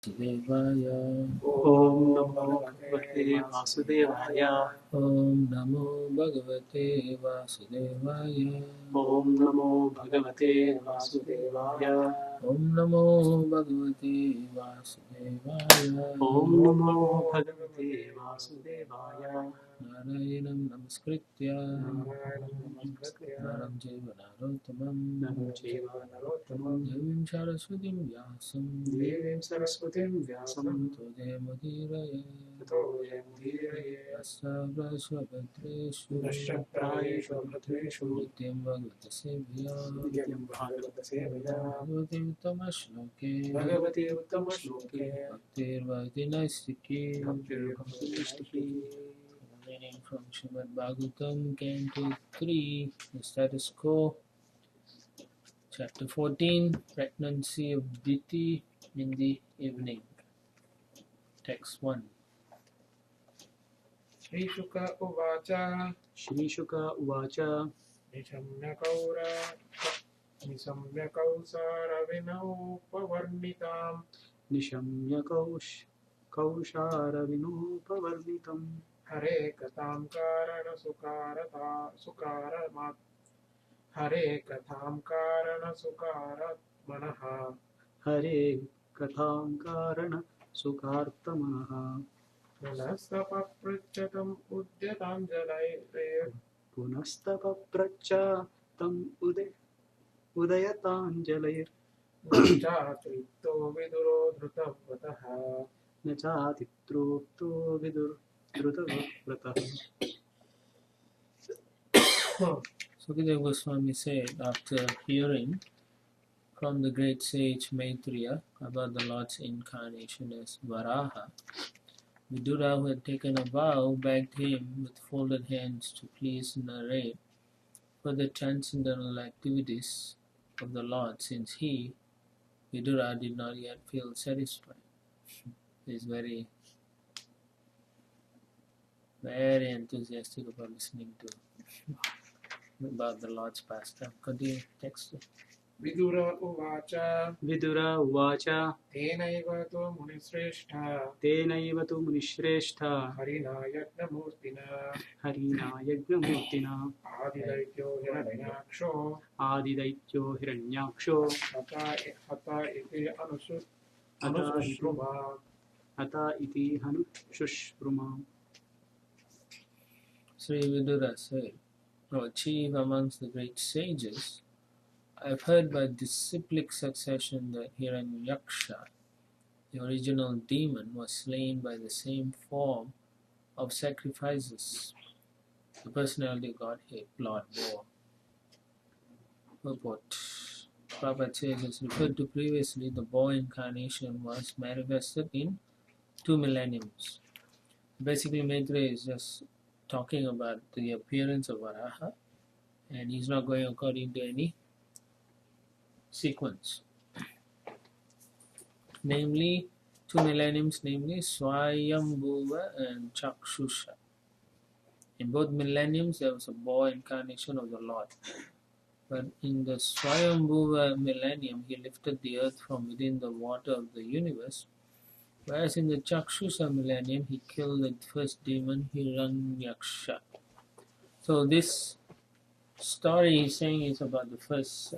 वासुदेवाय ॐ नमो भगवते वासुदेवाय। ॐ नमो भगवते वासुदेवाय ॐ नमो भगवते वासुदेवाय। ॐ नमो भगवते वासुदेवाय ॐ नमो भगवते वासुदेवाय। नारायणं नमस्कृत्य नारायणं नमस्कृत्य नरं चैव नरोत्तमं नरं चैव नरोत्तमं देवीं सरस्वतीं व्यासं देवीं सरस्वतीं व्यासं ततो जयमुदीरये ततो जयमुदीरये। नश्चाप्राश्वभद्रेषु नश्चक्रायेषु भद्रेषु नित्यं भगवतसेव्या नित्यं भागवतसेवया भगवति उत्तमश्लोके भगवति उत्तमश्लोके भक्तिर्भवति नैष्टिकी भक्तिर्भवति। Reading from Srimad Bhagavatam, Canto 3, the status quo, Chapter 14, Pregnancy of Diti in the Evening. Text 1. श्रीशुक उवाच श्रीशुक उवाच निशम्य कौसारविनोपवर्णिताम् निशम्य कौशारविनोपवर्णितं हरे कथां कारणसुकारात्मनः हरे कथां कारणसुखार्तमनः पुनस्तपपृच्छतम् पुनस्तपप्रच्छ तम् उदयताञ्जलैर् चातृप्तो विदुरो धृतव्रतः न चातित्रोक्तो विदुर्धृतव्रतः। Sukadeva Goswami said, after hearing from the great sage Maitreya about the Lord's incarnation as Varaha, Vidura, who had taken a vow, begged him with folded hands to please narrate further transcendental activities of the Lord, since he, Vidura, did not yet feel satisfied. He is very, very enthusiastic about listening to about the Lord's pastime. Continue text. Vidur उवाच विदुर उवाच तेनैव तु मुनिश्रेष्ठा तेनैव तु मुनिश्रेष्ठा हरिणा यज्ञमूर्तिना हरिणा यज्ञमूर्तिना आदिदैत्यो हिरण्याक्षो आदिदैत्यो हिरण्याक्षो हत इति अनुशुश्रुमा हत इति हनुशुश्रुमा। Sri Vidura said, O chief amongst the great sages, I have heard by disciplic succession that Hiranyaksha, the original demon, was slain by the same form of sacrifices the personality of Godhead, Lord bore. Purport. Prabhupada says, as referred to previously, the boar incarnation was manifested in 2 millenniums. Basically, Maitreya is just talking about the appearance of Varaha, and he's not going according to any sequence. Namely, 2 millenniums, namely Swayambhuva and Chakshusha. In both millenniums, there was a boar incarnation of the Lord. But in the Swayambhuva millennium, he lifted the earth from within the water of the universe, whereas in the Chakshusha millennium, he killed the first demon, Hiranyaksha. So this story he's saying is about the first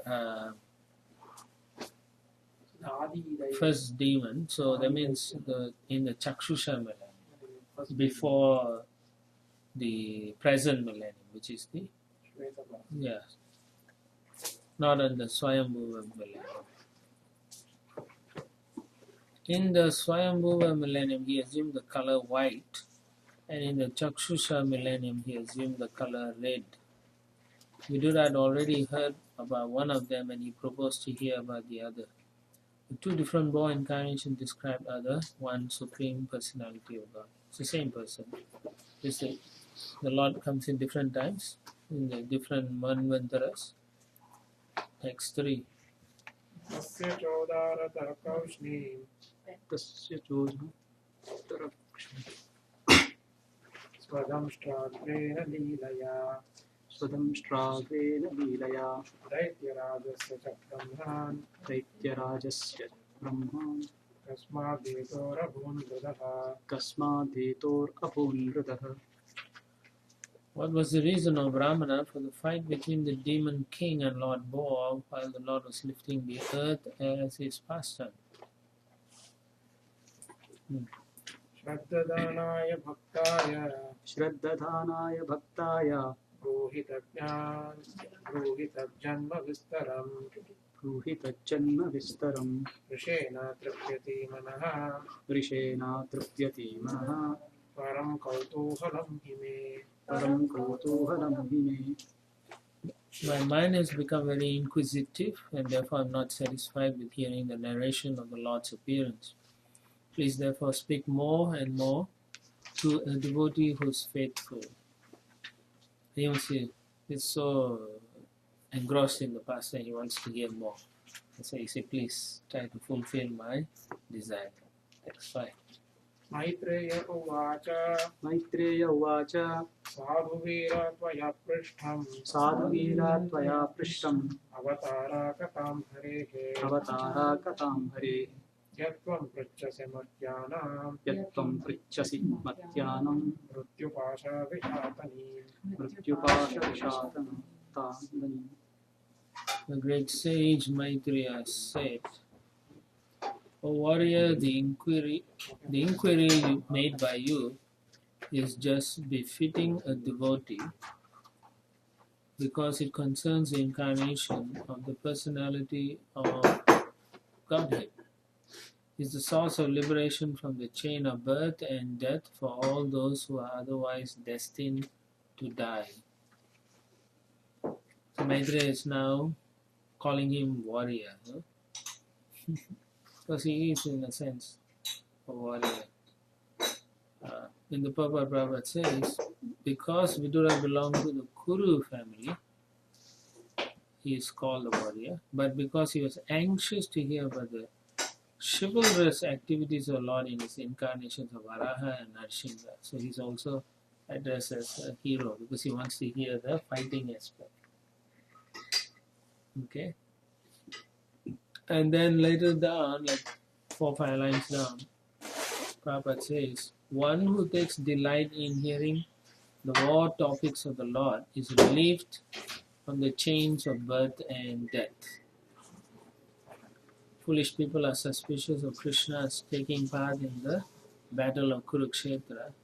demon. So that means in the Chakshusha millennium, before the present millennium, which is the not in the Swayambhuva millennium. In the Swayambhuva millennium, he assumed the color white, and in the Chakshusha millennium, he assumed the color red. Vidura had already heard about one of them, and he proposed to hear about the other. The 2 different boar incarnations described are the one supreme personality of God. It's the same person. The Lord comes in different times, in the different manvantaras. Text 3. तस्य चोदारतर्कौष्णीम् तस्य चोदः स्वदंष्ट्राग्रेण लीलया स्वदंष्ट्राग्रेण लीलया दैत्यराजस्य च ब्रह्मान् दैत्यराजस्य ब्रह्मान् कस्माद्धेतोरभून्मृतः What was the reason of Ramana for the fight between the demon king and Lord Boa while the Lord was lifting the earth as his pastime? श्रद्धदानाय भक्ताय श्रद्धधानाय भक्ताय ब्रूहि तज्जन्म ब्रूहि तज्जन्म विस्तरम् ऋषेण तृप्यति मनः वृषेणातृप्यति मनः परं कौतूहलं हि मे परं कौतूहलं हि मे My mind has become very inquisitive, and therefore I am not satisfied with hearing the narration of the Lord's appearance. Please therefore speak more and more to a devotee who is faithful. You see, he's so engrossed in the past and he wants to hear more. So he said, please try to fulfill my desire. That's fine. Maitreya उवाच मैत्रेय उवाच साधुवीर त्वया पृष्ठम् साधुवीरा त्वया पृष्टम् अवतारा कथां हरेः अवतारा कथां हरे यत्त्वं पृच्छसि मर्त्यानां यत्त्वं पृच्छसि मत्यानं मृत्युपाशविघातनीम् मृत्युपाशविषादनं The great sage Maitreya said, O warrior, the inquiry made by you is just befitting a devotee because it concerns the incarnation of the personality of Godhead. It is the source of liberation from the chain of birth and death for all those who are otherwise destined to die. So Maitreya is now calling him warrior. No? Because he is, in a sense, a warrior. In the Purport, Prabhupada says, because Vidura belonged to the Kuru family, he is called a warrior. But because he was anxious to hear about the chivalrous activities of the Lord in his incarnations of Varaha and Narsingha, so he's also addressed as a hero because he wants to hear the fighting aspect. Okay? And then later down, like 4 or 5 lines down, Prabhupada says, one who takes delight in hearing the war topics of the Lord is relieved from the chains of birth and death. Foolish people are suspicious of Krishna's taking part in the battle of Kurukshetra,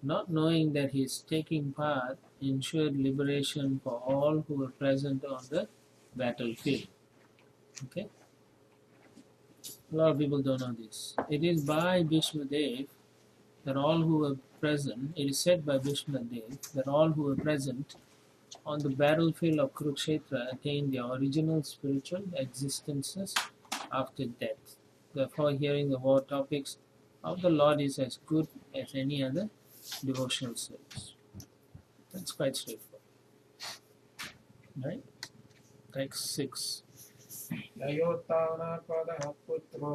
not knowing that his taking part ensured liberation for all who were present on the battlefield. Okay? A lot of people don't know this. It is by Bhishma Dev that all who were present, it is said by Bhishma Dev that all who were present on the battlefield of Kurukshetra attained their original spiritual existences after death. Therefore, hearing the war topics of the Lord is as good as any other devotional service. That's quite straightforward. Right? Text 6. ययोत्तानपदः पुत्रो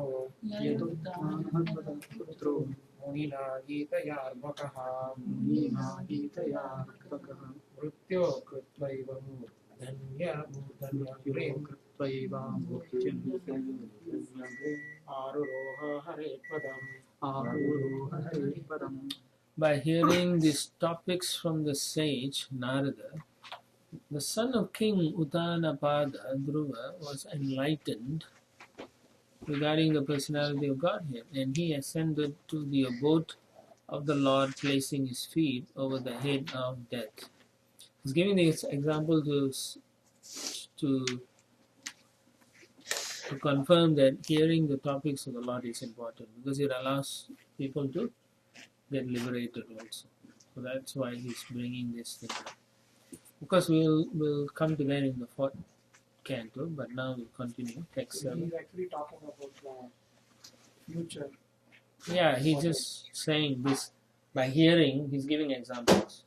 पुत्रो मुनिना गीतयार्भकः नीनागीतयार्भकः मृत्यो कृत्वैव मूर्धन्यं कृत्वैवामूर्तिम् आरुरोह हरेपदम् आरुरोह हरिपदम्. By hearing these topics from the sage Narada, the son of King Uttanapada, Dhruva, was enlightened regarding the personality of Godhead, and he ascended to the abode of the Lord, placing his feet over the head of death. He's giving this example to confirm that hearing the topics of the Lord is important because it allows people to get liberated also. So that's why he's bringing this thing up. Of course, we'll come to that in the 4th canto, but now we'll continue. Text 7. He's actually talking about the future. Yeah, he's just saying this by hearing, he's giving examples.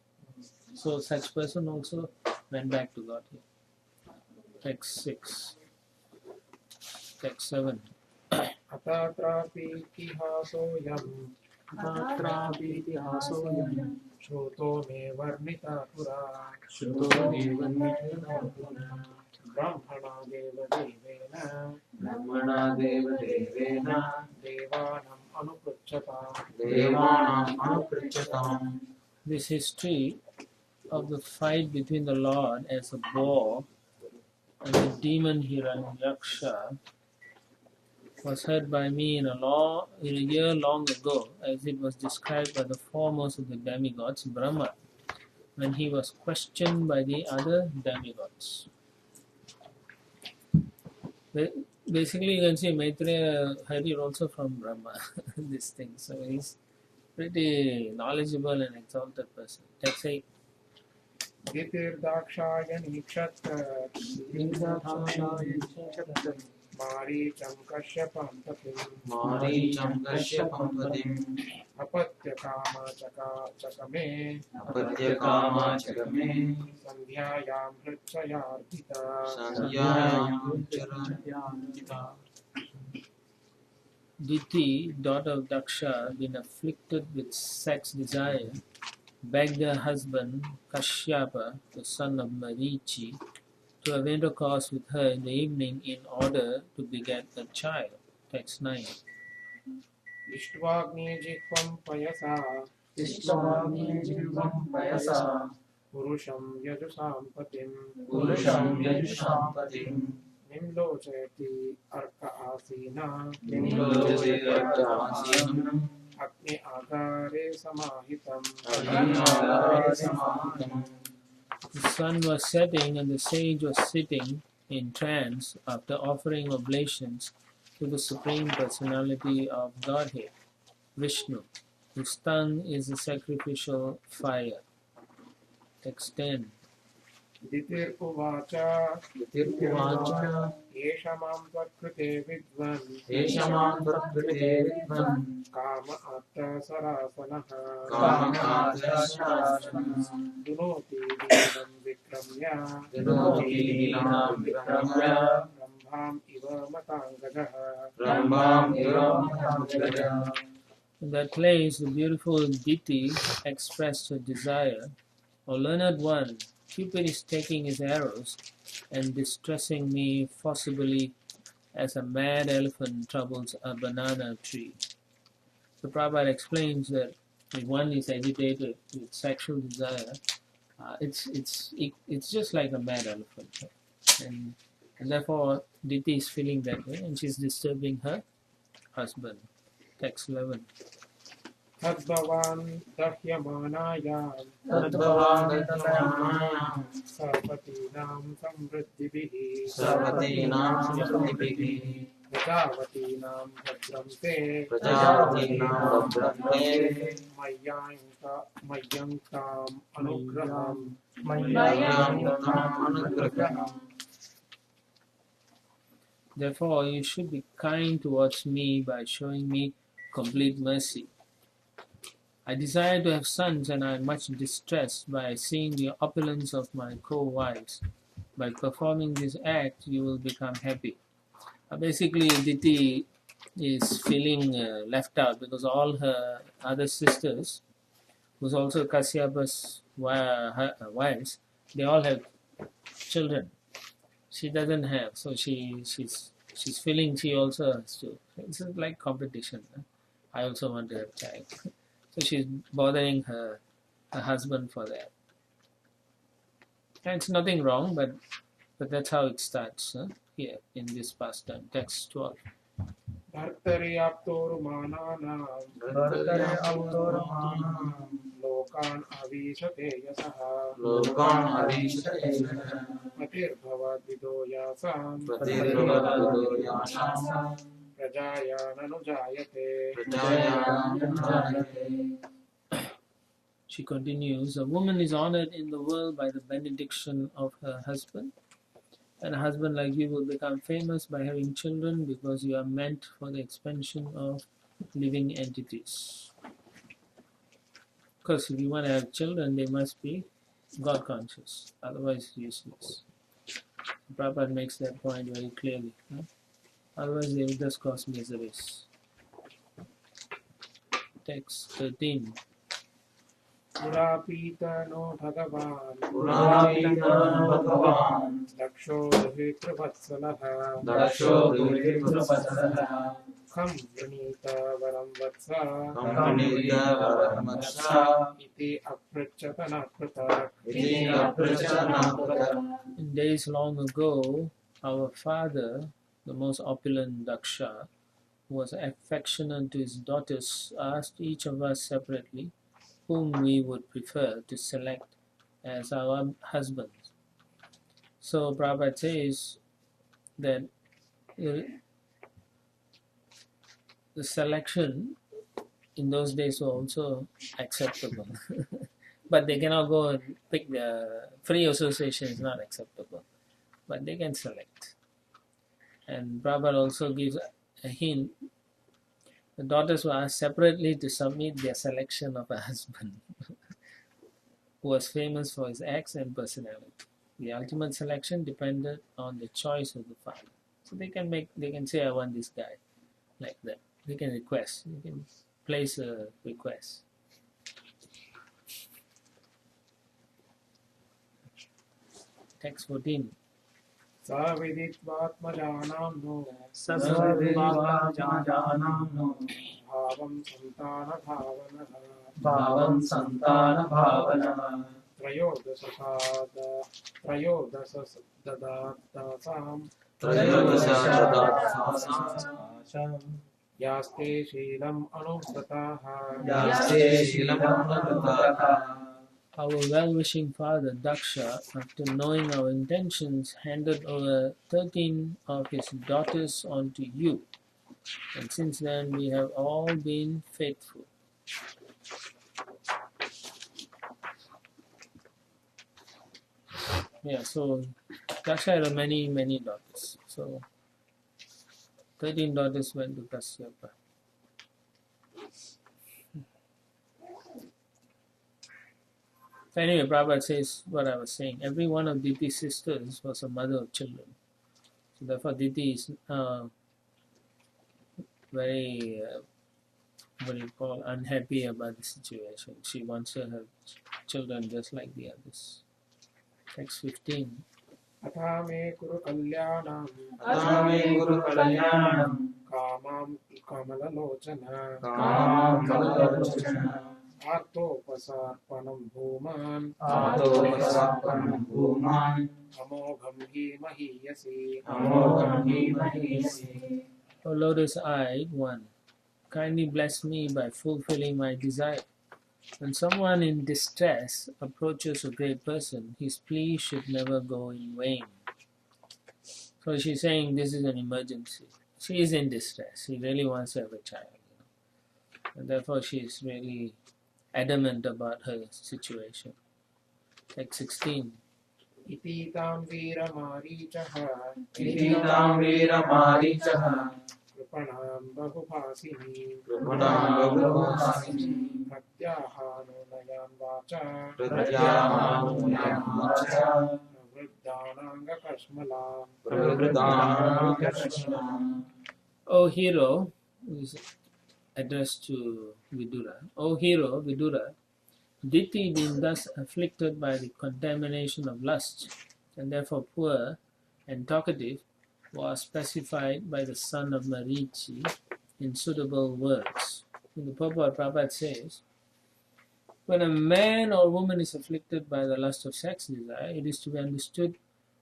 So such person also went back to God here. Text 6. Text 7. अत्रापीतिहासोऽयम् तत्रापीतिहासोऽयम् श्रुतो मे वर्णितः पुरा श्रुतो मे वर्णितः पुरा ब्रह्मणा देवदेवेन ब्रह्मणा देवदेवेन देवानाम् अनुपृच्छता देवानाम् अनुपृच्छताम्. This history of the fight between the Lord as a boar and the demon Hiranyaksha was heard by me in a year long ago, as it was described by the foremost of the demigods, Brahma, when he was questioned by the other demigods. Basically, you can see Maitreya heard it also from Brahma, this thing. So he's pretty knowledgeable and exalted person. Text 8. दितिर्दाक्षायणी क्षत्र मारीचं कश्यपं पतिम् मारीचं कश्यपं पतिम् अपत्यकामाचकमे अपत्यकामाचकमे सन्ध्यायां हृच्छयार्पिता संध्यायां Diti, daughter of Daksha, been afflicted with sex desire, begged her husband Kashyapa, the son of Marichi, to have intercourse with her in the evening in order to beget a child. Text 9. इष्ट्वाग्निजिह्वं पयसा पुरुषं यजुषां पतिम् पुरुषं यजुषां पतिम् निम्लोचयति अर्क आसीना निम्लोचयति अर्क आसीनम् अग्नि आगारे समाहितम् अग्निआगारे समाहितम्. The sun was setting and the sage was sitting in trance after offering oblations to the Supreme Personality of Godhead, Vishnu, whose tongue is the sacrificial fire. Text 10. दितिर्उवाच दितिर्उवाच एष मां त्वत्कृते विद्वन् एष मां त्वत्कृते विद्वन् काम आत्तसरासनः कामकातरशरासनः दुनोति दीनं विक्रम्य दुनोति दीनां विक्रम्य ब्रह्माम् इव मताङ्गजः ब्रह्माम् इव मताङ्गजः. In that place, the beautiful Diti expressed her desire, O learned one, Cupid is taking his arrows and distressing me forcibly as a mad elephant troubles a banana tree. The Prabhupada explains that if one is agitated with sexual desire, it's just like a mad elephant, and therefore Diti is feeling that way, and she's disturbing her husband. Text 11. तद्भवान् दह्यमानायां सपतीनां समृद्धिभिः सर्वतीनां समृद्धिभिः प्रजावतीनां भद्रं ते प्रजावतीनां भद्रं ते मय्यङ्काम् अनुग्रहम् Therefore, you should be kind towards me by showing me complete mercy. I desire to have sons, and I am much distressed by seeing the opulence of my co-wives. By performing this act, you will become happy. Basically, Diti is feeling left out because all her other sisters, who's also Kasyapa's wives, they all have children. She doesn't have, so she's feeling she also has to. It's like competition. I also want to have child. So she's bothering her husband for that. And it's nothing wrong, but that's how it starts here in this pastime. Text 12. भर्तर्याप्तोरुमानानां लोकान् अवीशते यशः लोकान् अवीशते यशः मतिर्भवद्विदो यासाम् प्रतिर्भवद्विदो यासाम् प्रजाया ननुजायते She continues, a woman is honored in the world by the benediction of her husband, and a husband like you will become famous by having children because you are meant for the expansion of living entities. Of course, if you want to have children, they must be God conscious, otherwise useless. Prabhupada makes that point very clearly. Otherwise, they will just cause miseries. Text 13. पुरापीतनो भगवान् पुरापीतनो भगवान् दक्षो दुहितृवत्सलः दक्षो दुहितृवत्सलः खं वृणीत वरं वत्स कम्पनीय वरमत्स इति अपृच्छत न पृथक् इति अपृच्छत न पृथक्. In days long ago, our father, the most opulent Daksha, who was affectionate to his daughters, asked each of us separately whom we would prefer to select as our husbands. So Prabhupada says that the selection in those days was also acceptable. But they cannot go and pick the free association is not acceptable. But they can select. And Prabhupada also gives a hint. The daughters were asked separately to submit their selection of a husband who was famous for his acts and personality. The ultimate selection depended on the choice of the father. So they can say, I want this guy, like that. They can request. They can place a request. Text 14. सविदित्वात्मजानाम्नो सविदित्वात्मजानाम्नो भावं सन्तानभावनः भावं सन्तानभावनः त्रयोदशदासां यास्ते शीलम् अनुव्रताः यास्ते शीलमनुव्रताः. Our well-wishing father Daksha, after knowing our intentions, handed over 13 of his daughters onto you. And since then we have all been faithful. Yeah, so Daksha had many daughters. So 13 daughters went to Kasyapa. So anyway, Prabhupada says what I was saying. Every one of Diti's sisters was a mother of children. So therefore Diti is very, unhappy about the situation. She wants to have children just like the others. Text 15. अथा मे कुरु कल्याणं अथा मे कुरु कल्याणं कामां कमललोचन कामां कमललोचन आर्तोपसार्पणं भूमान् आतोपसार्पणं भूमान् अमोघं हि महीयसि अमोघं हि महीयसि. O lotus-eyed one, kindly bless me by fulfilling my desire. When someone in distress approaches a great person, his plea should never go in vain. So she's saying this is an emergency. She is in distress. She really wants to have a child. And therefore she is really adamant about her situation. Text 16. इतीतां वीरमारीचः इतीतां वीरमारीचः कृपणां बहुभासिनी कृपणां बहुभासिनी प्रत्याहानुनयान् वाचा प्रत्याहानुनयान् वाचा प्रवृद्धानाङ्गकश्मलां प्रवृद्धानाङ्गकश्मलाम्. O hero, is addressed to Vidura. O hero, Vidura, Diti being thus afflicted by the contamination of lust, and therefore poor and talkative, was specified by the son of Marichi in suitable words. In the purport, Prabhupada says, when a man or woman is afflicted by the lust of sex desire, it is to be understood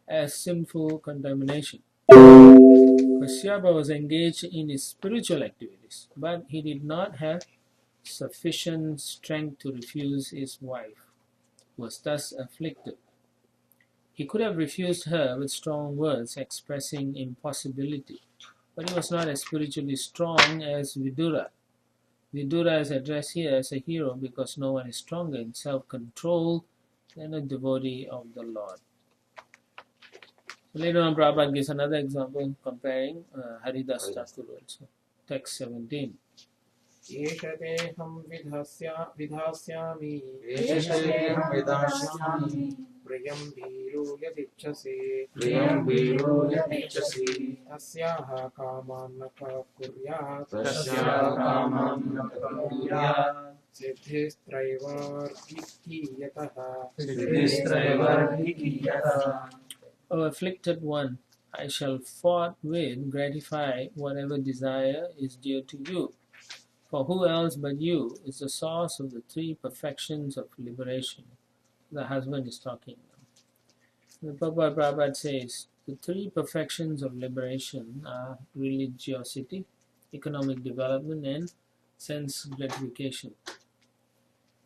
as sinful contamination. Kasyapa was engaged in his spiritual activities, but he did not have sufficient strength to refuse his wife, who was thus afflicted. He could have refused her with strong words expressing impossibility, but he was not as spiritually strong as Vidura. Vidura is addressed here as a hero because no one is stronger in self-control than a devotee of the Lord. So later on, Prabhupada gives another example comparing Haridas Thakur also. Text 17. एष देहं विधास्यामि एषदेहं विदास्यामि प्रियं भीरो यदिच्छसि प्रियं वीरो यदिच्छसि तस्याः कामान् न कुर्यात् तस्याः कामान् न कुर्यात् सिद्धिस्त्रैवर्गिकीयतः O afflicted one, I shall forthwith gratify whatever desire is dear to you. For who else but you is the source of the three perfections of liberation? The husband is talking now. The Prabhupada says the three perfections of liberation are religiosity, economic development, and sense gratification.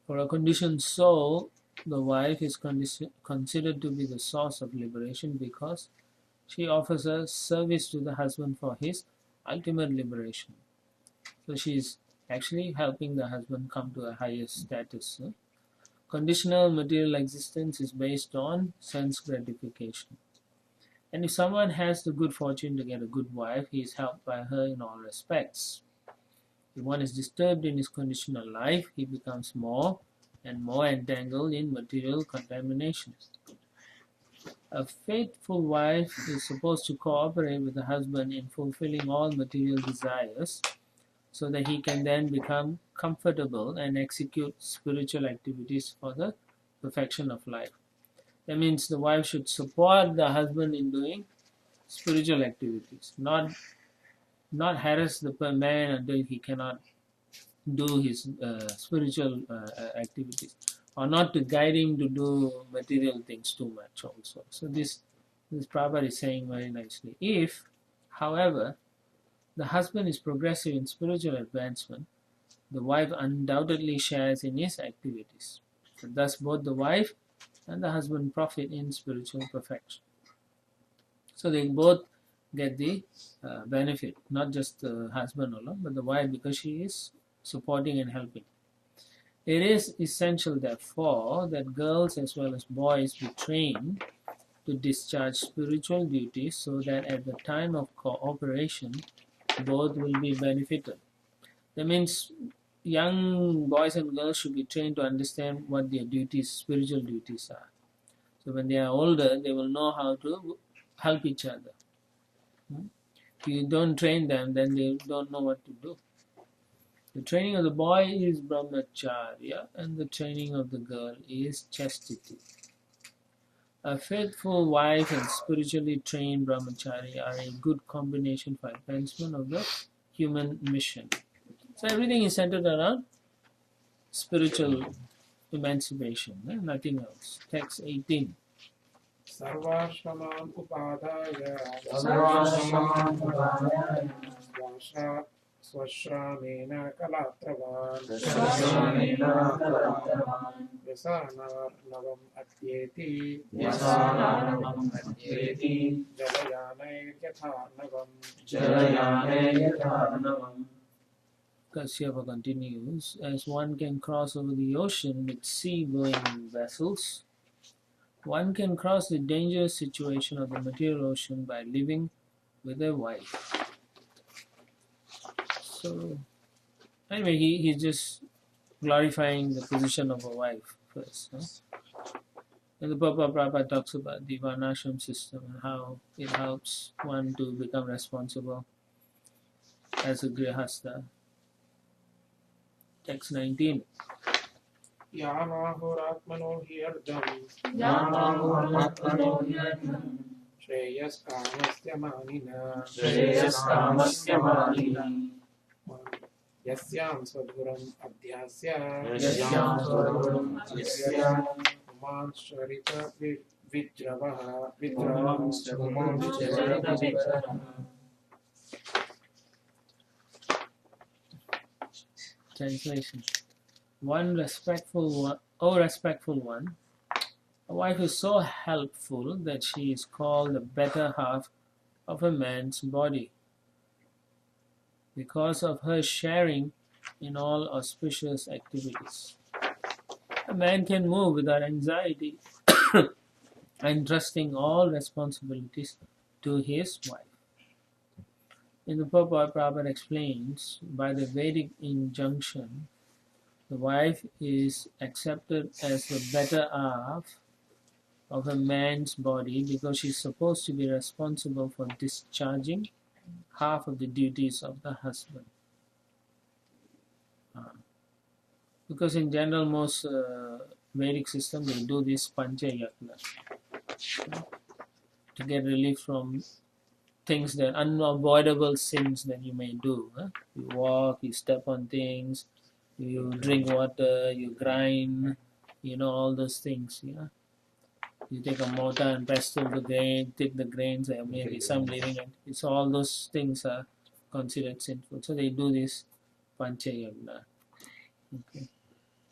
For a conditioned soul, the wife is considered to be the source of liberation because she offers a service to the husband for his ultimate liberation. So she is actually helping the husband come to a higher status. Conditional material existence is based on sense gratification. And if someone has the good fortune to get a good wife, he is helped by her in all respects. If one is disturbed in his conditional life, he becomes more and more entangled in material contaminations. A faithful wife is supposed to cooperate with the husband in fulfilling all material desires so that he can then become comfortable and execute spiritual activities for the perfection of life. That means the wife should support the husband in doing spiritual activities, not harass the man until he cannot do his spiritual activities, or not to guide him to do material things too much also. So this Prabhupada is saying very nicely. If, however, the husband is progressive in spiritual advancement, the wife undoubtedly shares in his activities. And thus both the wife and the husband profit in spiritual perfection. So they both get the benefit, not just the husband alone, but the wife, because she is supporting and helping. It is essential, therefore, that girls as well as boys be trained to discharge spiritual duties so that at the time of cooperation, both will be benefited. That means young boys and girls should be trained to understand what their duties, spiritual duties are. So when they are older, they will know how to help each other. If you don't train them, then they don't know what to do. The training of the boy is brahmacharya, and the training of the girl is chastity. A faithful wife and spiritually trained brahmachari are a good combination for advancement of the human mission. So everything is centered around spiritual emancipation, nothing else. Text 18. सर्वाश्रमान् उपादाय स्वश्रामेण कलात्रवान् व्यसनार्णवम् अत्येति जलयानैर्यथार्णवम्. Kasyapa continues, as one can cross over the ocean with sea-going vessels, one can cross the dangerous situation of the material ocean by living with a wife. So, anyway, he's just glorifying the position of a wife first. And the Prabhupada talks about the Varnashram system and how it helps one to become responsible as a grihastha. Text 19. यामाहुरात्मनो ह्यर्धम् श्रेयस्कामस्य मानिना यस्यां स्वधुरम् अध्यास्य पुमांश्चरित विद्रवः. Translation. O respectful one, a wife is so helpful that she is called the better half of a man's body. Because of her sharing in all auspicious activities, a man can move without anxiety and trusting all responsibilities to his wife. In the purport, Prabhupada explains, by the Vedic injunction, the wife is accepted as the better half of a man's body because she is supposed to be responsible for discharging half of the duties of the husband. Because in general, most Vedic system, they do this pancha yagna to get relief from things that unavoidable sins that you may do. You walk, you step on things, you drink water, you grind, all those things. Yeah, you take a mortar and pestle the grain, take the grains. There may be some living. It's all those things are considered sinful. So they do this pancha yagna. Okay.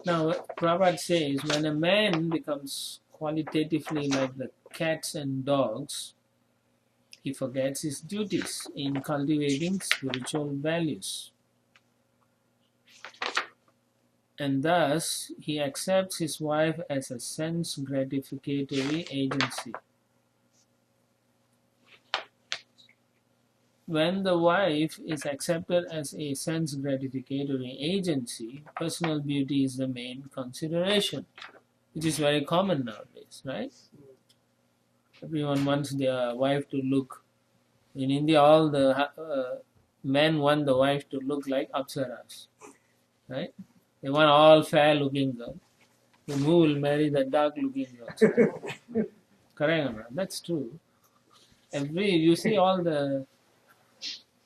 Now, Prabhupada says when a man becomes qualitatively like the cats and dogs, he forgets his duties in cultivating spiritual values. And thus, he accepts his wife as a sense gratificatory agency. When the wife is accepted as a sense gratificatory agency, personal beauty is the main consideration, which is very common nowadays, right? Everyone wants their wife to look. In India, all the men want the wife to look like Apsaras, right? They want all fair-looking girls. Then who will marry the dark-looking girls? Correct or not? That's true. You see all the,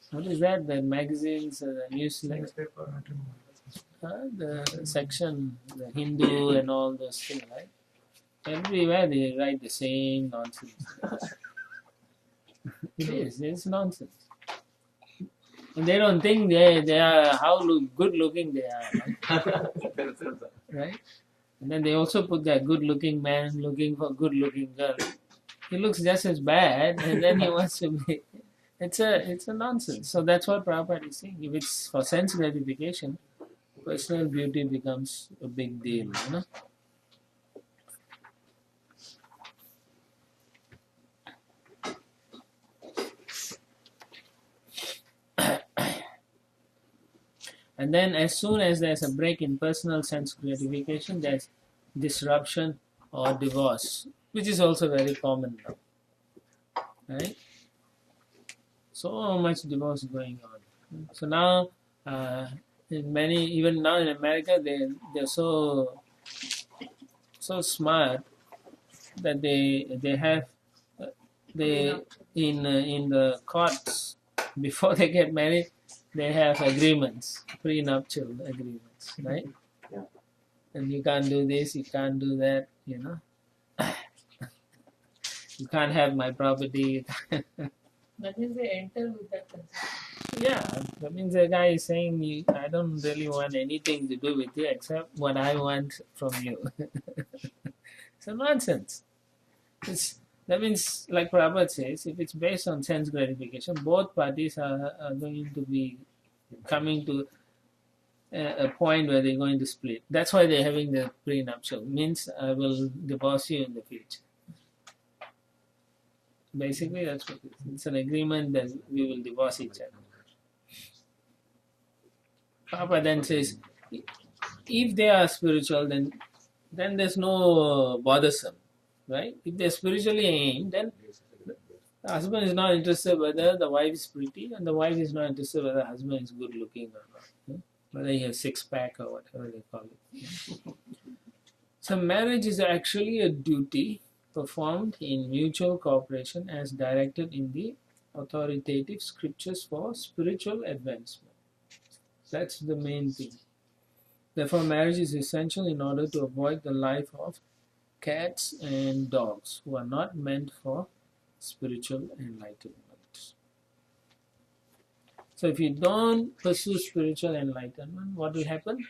what is that? The magazines, the newsletters, the section, the Hindu and all those things, right? Everywhere they write the same nonsense. It's nonsense. And they don't think they are how good looking they are, right? And then they also put that good looking man looking for good looking girl. He looks just as bad, and then he wants to be. It's a nonsense. So that's what Prabhupada is saying. If it's for sense gratification, personal beauty becomes a big deal, And then as soon as there's a break in personal sense gratification, there's disruption or divorce, which is also very common now. Right? So much divorce going on. So now, even now in America, they're so smart that they have in the courts before they get married, they have agreements, prenuptial agreements, right? Yeah. And you can't do this, you can't do that, You can't have my property. That means they enter with that consent. Yeah, that means the guy is saying, I don't really want anything to do with you except what I want from you. It's a nonsense. That means, like Prabhupada says, if it's based on sense gratification, both parties are going to be coming to a point where they're going to split. That's why they're having the prenuptial. Means I will divorce you in the future. Basically, that's what it is. It's an agreement that we will divorce each other. Papa then says, if they are spiritual, then there's no bothersome, right? If they're spiritually aimed, then the husband is not interested whether the wife is pretty, and the wife is not interested whether the husband is good looking or not, whether he has six-pack or whatever they call it. So marriage is actually a duty performed in mutual cooperation as directed in the authoritative scriptures for spiritual advancement. That's the main thing. Therefore, marriage is essential in order to avoid the life of cats and dogs who are not meant for spiritual enlightenment. So if you don't pursue spiritual enlightenment, what will happen?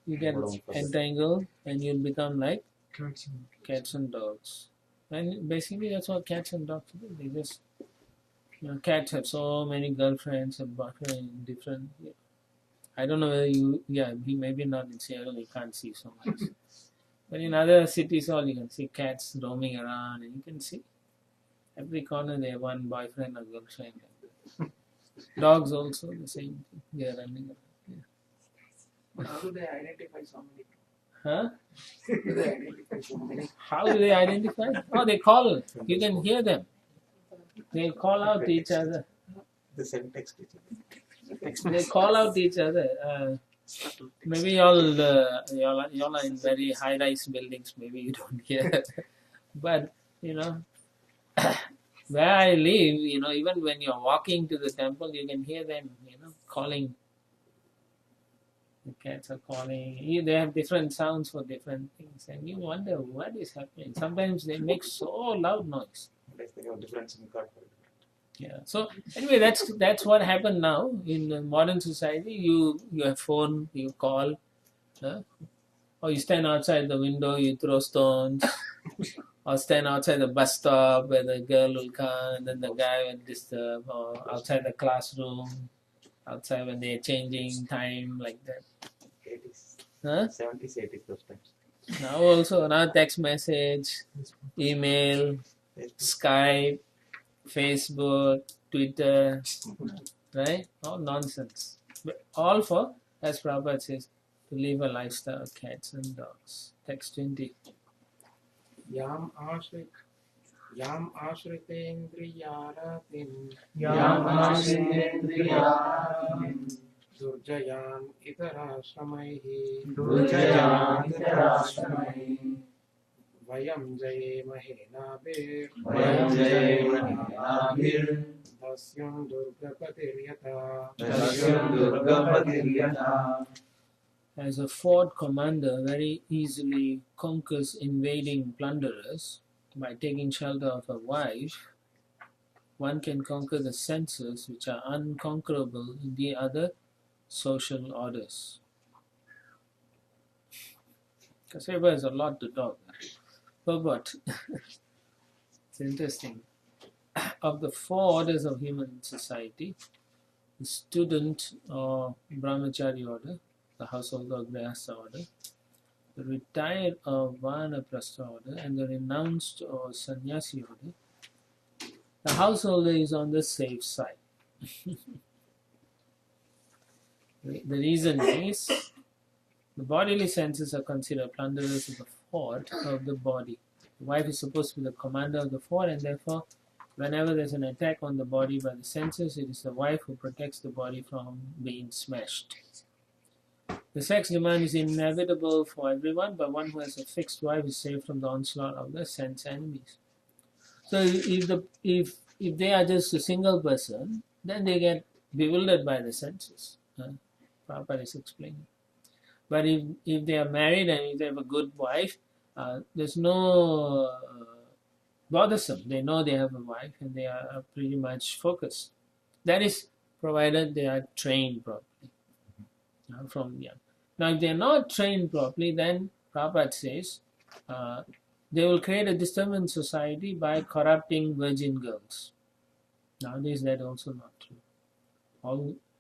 You get entangled and you'll become like cats and dogs. And basically that's what cats and dogs do. They just, cats have so many girlfriends and boyfriends in different, I don't know whether he maybe not in Seattle, you can't see so much. But in other cities, all you can see cats roaming around, and you can see every corner they have one boyfriend or girlfriend. Dogs also the same thing. They are running around. How do they identify somebody? Huh? Do they identify somebody? How do they identify? Oh, they call. You can hear them. They call out to each other. They send text each other. They call out to each other. Maybe y'all are in very high-rise buildings. Maybe you don't hear, but you know where I live, even when you're walking to the temple, you can hear them, calling. The cats are calling. They have different sounds for different things, and you wonder what is happening. Sometimes they make so loud noise. Like they have different SIM card for it. Yeah. So anyway, that's what happened now in the modern society. You have phone, you call, or you stand outside the window, you throw stones, or stand outside the bus stop where the girl will come, and then the guy will disturb, or outside the classroom, outside when they're changing time like that. 80s, Huh? 70s, 80s those times. Now text message, email, Skype, Facebook, Twitter, right? All nonsense. But all for, as Prabhupada says, to live a lifestyle of cats and dogs. Text 20. Yam ashritendriyaratin Yam ashritendriyaratin durjayan itarashramaihi vayam jayemahe nabir dasyam durgapatiryata. As a fort commander very easily conquers invading plunderers by taking shelter of a wife, one can conquer the senses which are unconquerable in the other social orders. Kaseba has a lot to talk. But it's interesting. Of the four orders of human society, the student or brahmachari order, the household or grihastha order, the retired or vanaprastha order, and the renounced or sannyasi order, the householder is on the safe side. The reason is the bodily senses are considered plunderers of the fort of the body. The wife is supposed to be the commander of the fort, and therefore, whenever there's an attack on the body by the senses, it is the wife who protects the body from being smashed. The sex demand is inevitable for everyone, but one who has a fixed wife is safe from the onslaught of the sense enemies. So if they are just a single person, then they get bewildered by the senses. Prabhupada is explaining. But if they are married and if they have a good wife, there's no bothersome. They know they have a wife and they are pretty much focused. That is provided they are trained properly from young. Now, if they are not trained properly, then Prabhupada says they will create a disturbance society by corrupting virgin girls. Nowadays, that's also not true.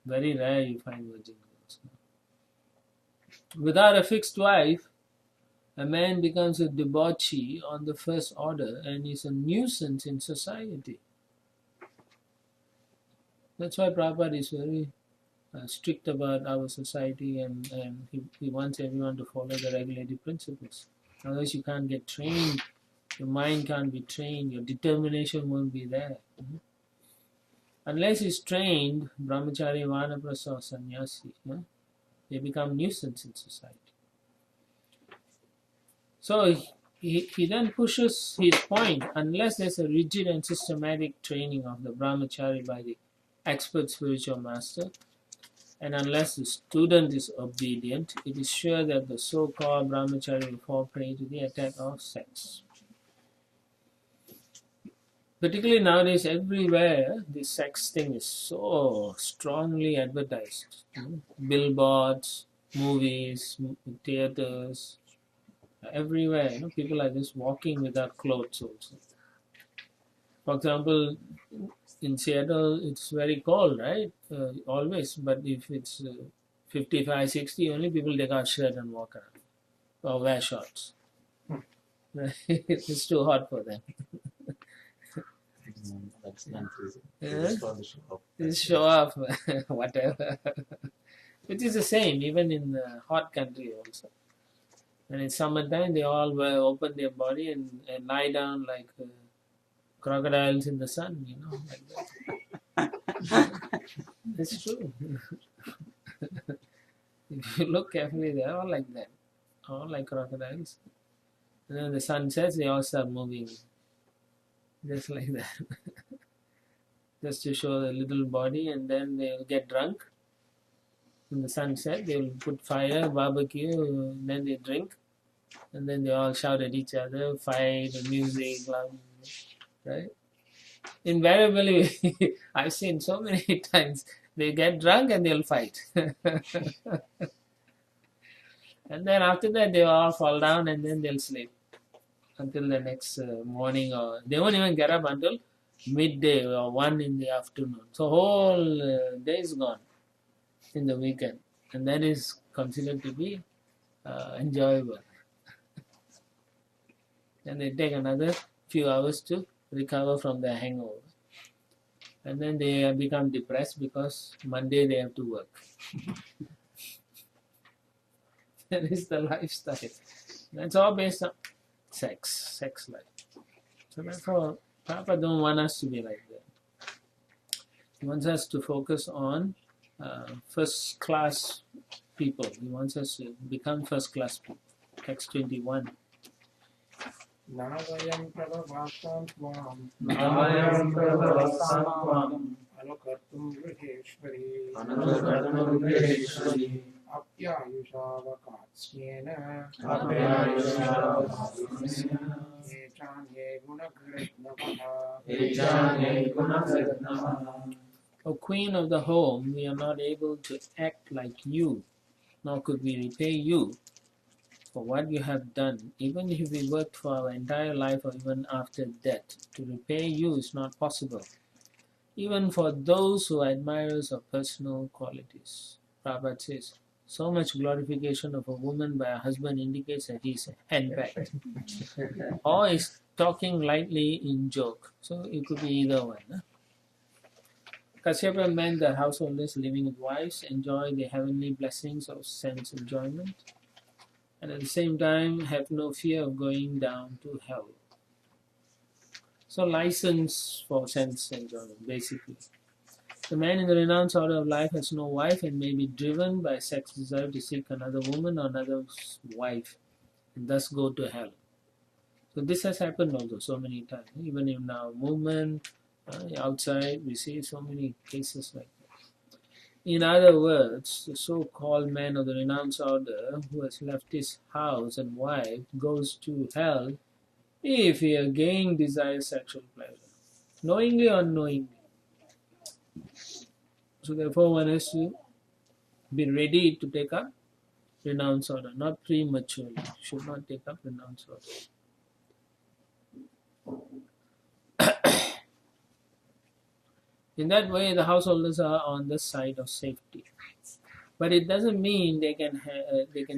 Very rare you find virgin girls. Without a fixed wife, a man becomes a debauchee on the first order and is a nuisance in society. That's why Prabhupada is very strict about our society, and he wants everyone to follow the regulative principles. Otherwise, you can't get trained. Your mind can't be trained. Your determination won't be there. Unless it's trained, brahmachari, vanaprastha, or sannyasi, they become nuisance in society. So he then pushes his point, unless there's a rigid and systematic training of the brahmachari by the expert spiritual master, and unless the student is obedient, it is sure that the so-called brahmachari will fall prey to the attack of sex. Particularly nowadays, everywhere, this sex thing is so strongly advertised. Billboards, movies, theaters, everywhere. People are just walking without clothes also. For example, in Seattle, it's very cold, right? Always. But if it's 55, 60, only people take out shirt and walk around. Or wear shorts. It's too hot for them. That's nonsense. Yeah. Just for the show off. Just show off, whatever. Which is the same, even in the hot country also. When it's summertime, they all open their body and lie down like crocodiles in the sun, like that. It's true. If you look carefully, they are all like that, all like crocodiles. And then the sun sets, they all start moving, just like that, just to show the little body, and then they'll get drunk. When the sun sets, they'll put fire, barbecue, and then they drink, and then they all shout at each other, fight, music, loud, right? Invariably, I've seen so many times they get drunk and they'll fight. And then after that, they all fall down and then they'll sleep until the next morning, or they won't even get up until midday or 1 in the afternoon. So whole day is gone in the weekend, and that is considered to be enjoyable. And they take another few hours to recover from their hangover. And then they become depressed because Monday they have to work. That is the lifestyle. That's all based on sex life. So therefore, Papa don't want us to be like that. He wants us to focus on first class people. He wants us to become first class people. Text 21. Navayam pravavasam tvam Navayam pravavasam tvam anukartum griheshvari Anukartum apyayushavakatsena echanye O Queen of the home, we are not able to act like you, nor could we repay you for what you have done. Even if we worked for our entire life or even after death, to repay you is not possible, even for those who are admirers of personal qualities. Prabhupada says, so much glorification of a woman by a husband indicates that he is handbagged or is talking lightly in joke. So it could be either one. Huh? Kasyapa meant that householders living with wives enjoy the heavenly blessings of sense enjoyment, and at the same time have no fear of going down to hell. So license for sense enjoyment, basically. The man in the renounced order of life has no wife and may be driven by sex desire to seek another woman or another's wife and thus go to hell. So this has happened also so many times. Even in our movement, outside, we see so many cases like that. In other words, the so-called man of the renounced order who has left his house and wife goes to hell if he again desires sexual pleasure, knowingly or unknowingly. So therefore one has to be ready to take up renounced order, not prematurely. Should not take up renounced order. In that way, the householders are on the side of safety. But it doesn't mean they can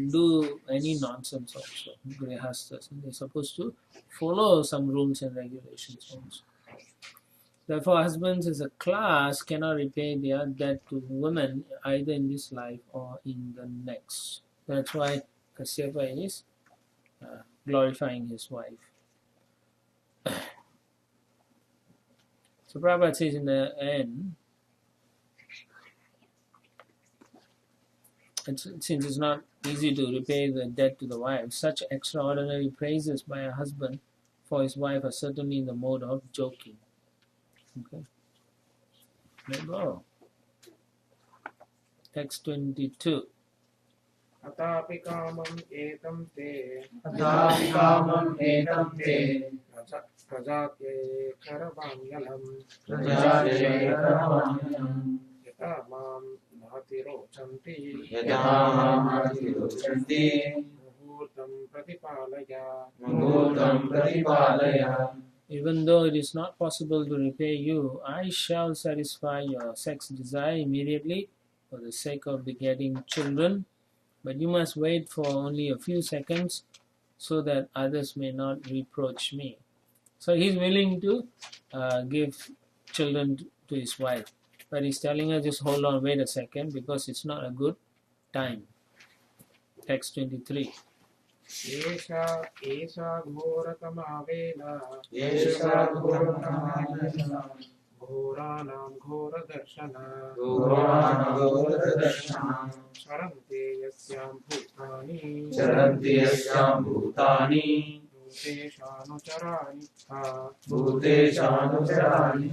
do any nonsense also. Grihasthas, they're supposed to follow some rules and regulations also. Therefore, husbands as a class cannot repay their debt to women either in this life or in the next. That's why Kasyapa is glorifying his wife. So Prabhupada says in the end, since it's not easy to repay the debt to the wife, such extraordinary praises by a husband for his wife are certainly in the mode of joking. Okay. Let go. Text 22. Atapi kamam etam te prajatye karavanyalam yata mam nahati rochanti muhurtam pratipalaya. Even though it is not possible to repay you, I shall satisfy your sex desire immediately for the sake of begetting children, but you must wait for only a few seconds so that others may not reproach me. So he's willing to give children to his wife, but he's telling her just hold on, wait a second, because it's not a good time. Text 23. Esha ghoratama vela ghoranam ghoradarshana swarante यस्यां भूतानि चरन्ति यस्यां भूतानि भूतेशानुचराणि च भूतेशानुचराणि च.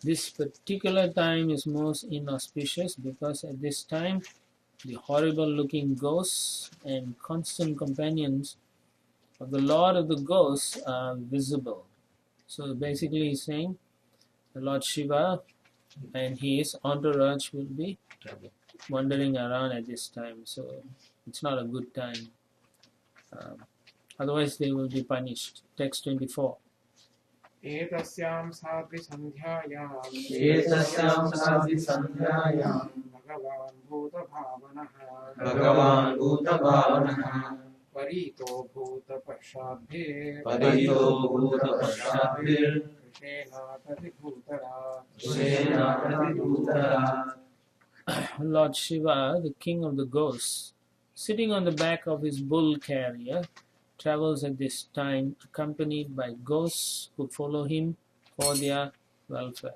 This particular time is most inauspicious because at this time the horrible looking ghosts and constant companions of the Lord of the Ghosts are visible. So basically he's saying the Lord Shiva and his entourage will be wandering around at this time. So it's not a good time. Otherwise they will be punished. Text 24. एतस्यां साध्विसन्ध्यायां एतस्यां साधिसन्ध्यायां भगवान् भूतभावनः भगवान् भूतभावनः परीतो भूतपश्चाद्भिः परितो भूतपश्चाद्भिर् कृष्णेनातधिभूतरा. Lord Shiva, the king of the ghosts, sitting on the back of his bull carrier, travels at this time accompanied by ghosts who follow him for their welfare.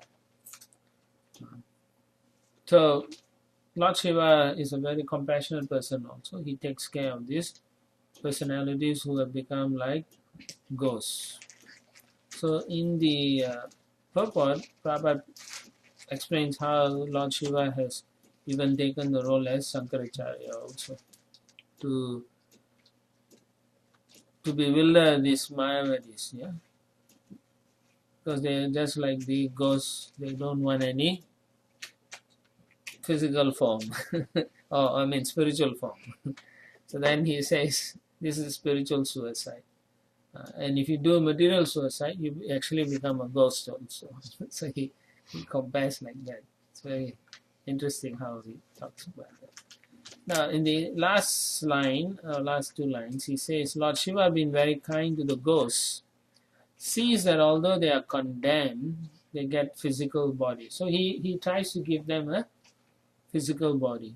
So, Lord Shiva is a very compassionate person also. He takes care of these personalities who have become like ghosts. So, in the purport, Prabhupada explains how Lord Shiva has even taken the role as Sankaracharya also to bewilder these Mayavadis, yeah, because they are just like the ghosts. They don't want any physical form, or spiritual form. So then he says this is spiritual suicide, and if you do material suicide, you actually become a ghost also. So he compares like that. It's very interesting how he talks about that. Now, in the last line, last two lines, he says, Lord Shiva, being very kind to the ghosts, sees that although they are condemned, they get physical body. So he tries to give them a physical body.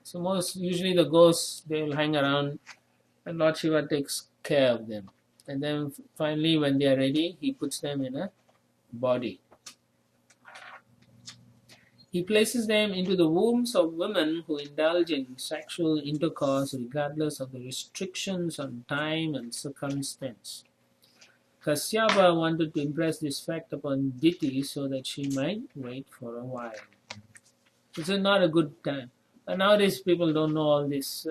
So usually the ghosts, they will hang around and Lord Shiva takes care of them. And then finally when they are ready, he puts them in a body. He places them into the wombs of women who indulge in sexual intercourse regardless of the restrictions on time and circumstance. Kasyapa wanted to impress this fact upon Diti so that she might wait for a while. This is not a good time. And nowadays people don't know all this,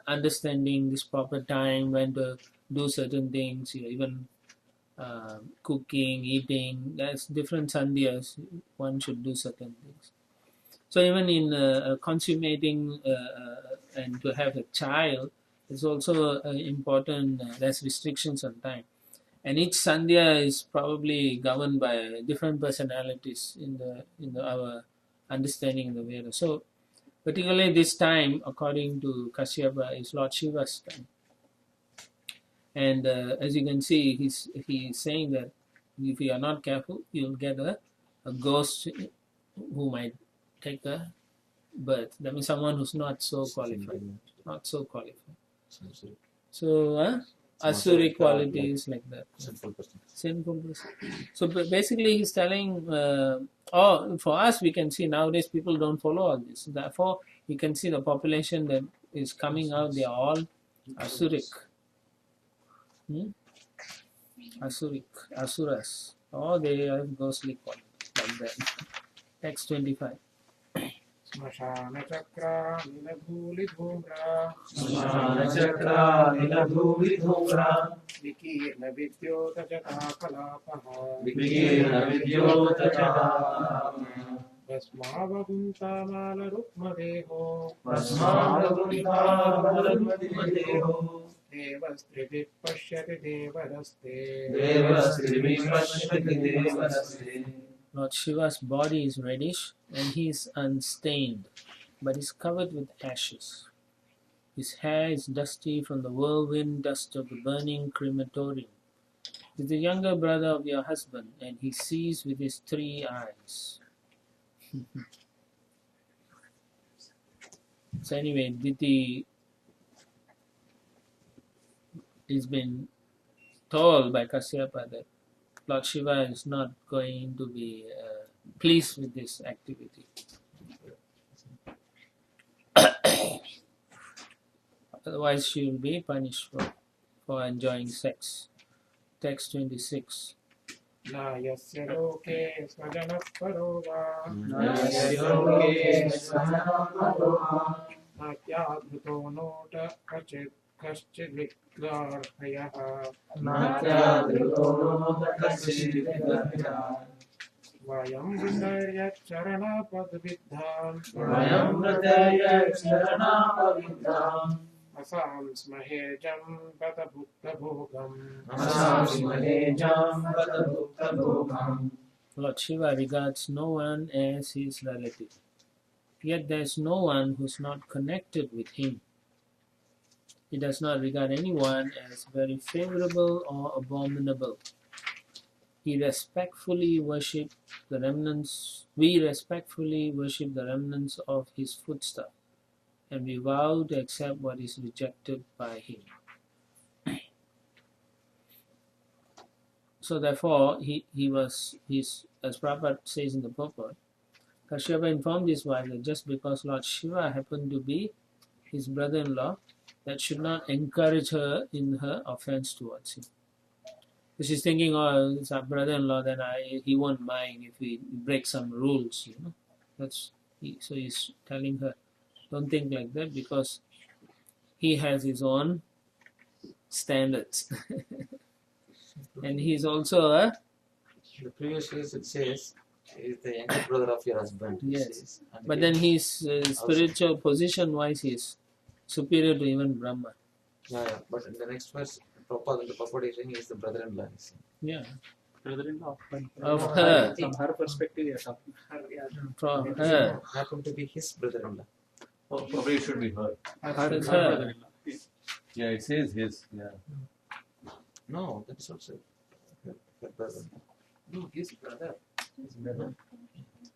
understanding this proper time, when to do certain things, even cooking, eating, there's different sandhyas, one should do certain things. So even in consummating and to have a child, it's also important, there's restrictions on time. And each sandhya is probably governed by different personalities in our understanding in the Veda. So particularly this time, according to Kasyapa, is Lord Shiva's time. And as you can see, he's saying that if you are not careful, you'll get a ghost who might take a birth. That means someone who's not so qualified. Not so qualified. So, Asuric qualities like that. Sinful person. So basically he's telling, for us we can see nowadays people don't follow all this. Therefore, you can see the population that is coming out, they are all Asuric. Asuras. Or they have ghostly qualities like that. Text 25. श्मशानचक्रा नीलधूलिधूम्रा श्मशानचक्रानिलधूलिधूम्रा विकीर्णविद्योतजटाकलापः विकीर्णविद्योतजटाकलापः भस्मावगुन्तामालरुक्मदेहो भस्मावगुन्तामालरुक्मदेहो देवस्त्रिभिः पश्यति देवदस्ते देवस्त्रिभिः पश्यति देवदस्ते. Lord Shiva's body is reddish and he is unstained, but is covered with ashes. His hair is dusty from the whirlwind dust of the burning crematorium. He is the younger brother of your husband, and he sees with his 3 eyes. So anyway, Diti has been told by Kasyapa that Lord Shiva is not going to be pleased with this activity. Otherwise, she will be punished for enjoying sex. Text 26. न यस्य लोके स्वजनः परो वा नात्याधृतो note कश्चिद्विग्रहयः वयं हृदयचरणपदविद्धान् असांस्महे जं पदभुक्तभोगम् Lord Shiva regards no one as his relative. Yet there is no one who is not connected with him. He does not regard anyone as very favorable or abominable. We respectfully worship the remnants of his footsteps, and we vow to accept what is rejected by him. So therefore, as Prabhupada says in the purport, Kashyapa informed his wife that just because Lord Shiva happened to be his brother-in-law, that should not encourage her in her offense towards him. So she's thinking, oh, it's our brother-in-law, then he won't mind if we break some rules, So he's telling her, don't think like that, because he has his own standards. And he's also The previous verse it says, is the younger brother of your husband. Yes. But then his spiritual position-wise, he is superior to even Brahma. Yeah. But in the next verse, Prabhupada is saying he is the brother-in-law. Yeah. Brother-in-law Of her. From her perspective, you're talking. From her. Happened to be his brother-in-law. Oh, probably it should be her. It's Her her. brother-in-law. Yes. Yeah, it says his. Yeah. No, that's also her brother. No, his brother.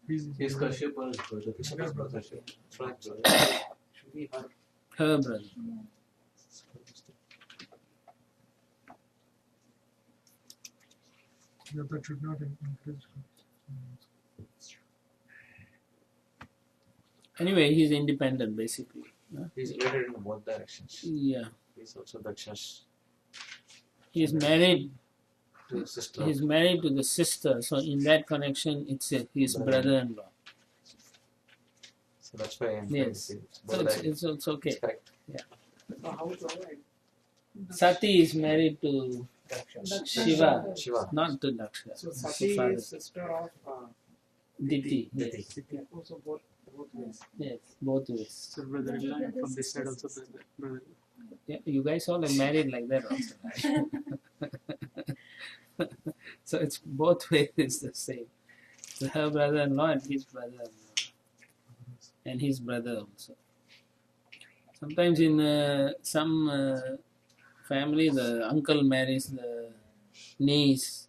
His Kashyap's brother. His brother. Frank brother. Should be her. Her brother. Yeah, that should not increase. Anyway, he's independent basically. He's related in both directions. Yeah. He's also Daksha's He's married. to his sister. He's married to the sister, so in that connection, it's his brother-in-law. So that's why I'm Yes. saying So it's okay. It's correct. So how is it? Sati is married to Shiva, Shiva. not to Daksha. So His Sati father. is sister of Diti. Diti. Yes. also both ways. Yes, both ways. So brother-in-law, and from this side also brother-in-law. Yeah, you guys all are married like that also. Right? So it's both ways it's the same. So her brother-in-law and his brother-in-law. And his brother also. Sometimes in some family, the uncle marries the niece,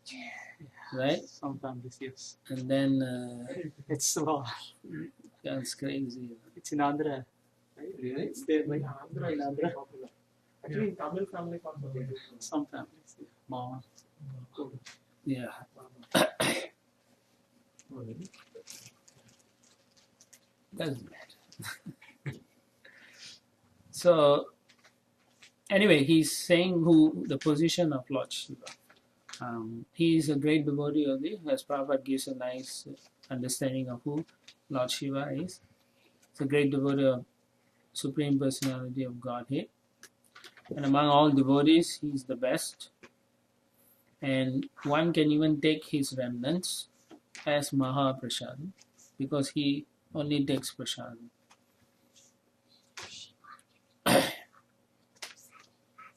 right? Some families, yes. And then It's that's crazy. it's in Andhra. Right? Really? It's there like Andhra in is Andhra. very popular. Actually, in Tamil family also they do. Some families. Yeah. Mama. Yeah. That's bad. So, anyway, he's saying the position of Lord Shiva. He is a great devotee of as Prabhupada gives a nice understanding of who Lord Shiva is. He's a great devotee of Supreme Personality of Godhead. And among all devotees, he is the best. And one can even take his remnants as Mahaprasad, because he only takes prasad.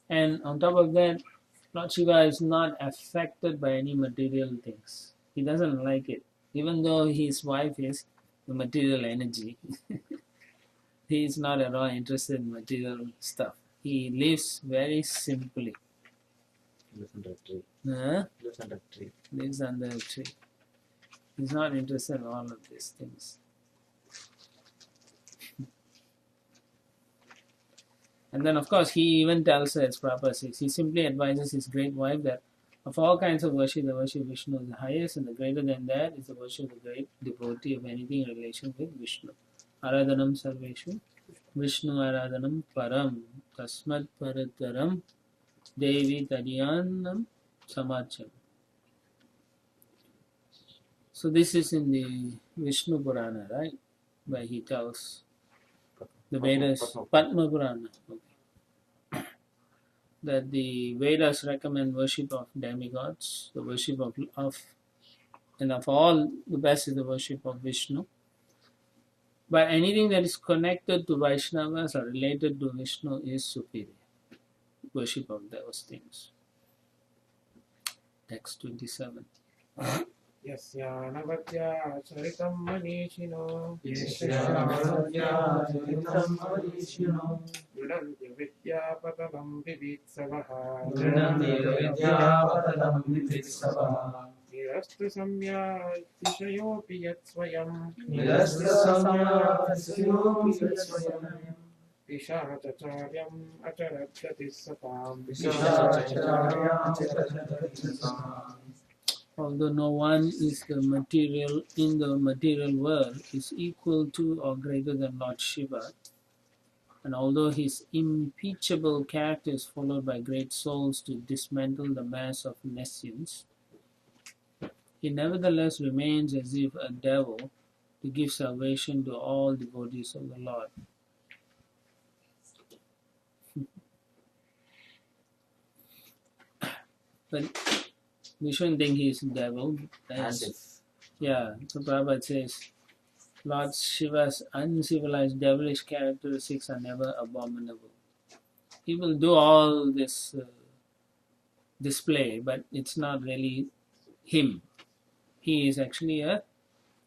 And on top of that, Lord Shiva is not affected by any material things. He doesn't like it. Even though his wife is the material energy, he is not at all interested in material stuff. He lives very simply. Lives under a tree. Huh? Lives under a tree. Lives under a tree. He's not interested in all of these things. And then, of course, he even tells her, as Prabhupada says, he simply advises his great wife that of all kinds of worship, the worship of Vishnu is the highest, and the greater than that is the worship of the great devotee of anything in relation with Vishnu. Aradhanam Sarveshu, Vishnu Aradhanam Param. Tasmat Parataram Devi Tadyanam Samacham. So this is in the Vishnu Purana, right? Where he tells the Vedas, Padma Purana, okay, that the Vedas recommend worship of demigods, the worship of and of all, the best is the worship of Vishnu. But anything that is connected to Vaishnavas or related to Vishnu is superior. Worship of those things. Text 27. यस्यानवद्या चरितं मनीषिणो गृह्णन्ति विद्यापतनं विवित्सवः निरस्तु सम्यातिशयोऽपि यत्स्वयं पिशाचचार्यम् अचरद्गतिः सताम् Although no one is the material in the material world is equal to or greater than Lord Shiva, and although his impeachable character is followed by great souls to dismantle the mass of nescience, he nevertheless remains as if a devil to give salvation to all devotees of the Lord. But we shouldn't think he is a devil. Yeah, so Prabhupada says, Lord Shiva's uncivilized devilish characteristics are never abominable. He will do all this display, but it's not really him. He is actually a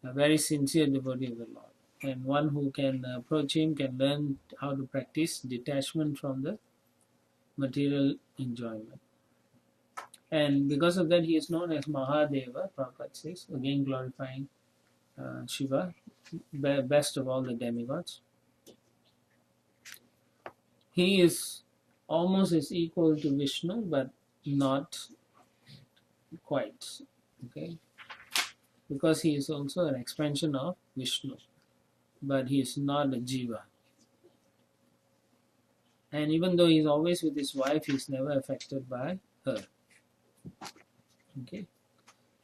very sincere devotee of the Lord. And one who can approach him can learn how to practice detachment from the material enjoyment. And because of that, he is known as Mahadeva, Prabhupada says, again glorifying Shiva, best of all the demigods. He is almost as equal to Vishnu, but not quite, okay? Because he is also an expansion of Vishnu, but he is not a Jiva. And even though he is always with his wife, he is never affected by her. Okay,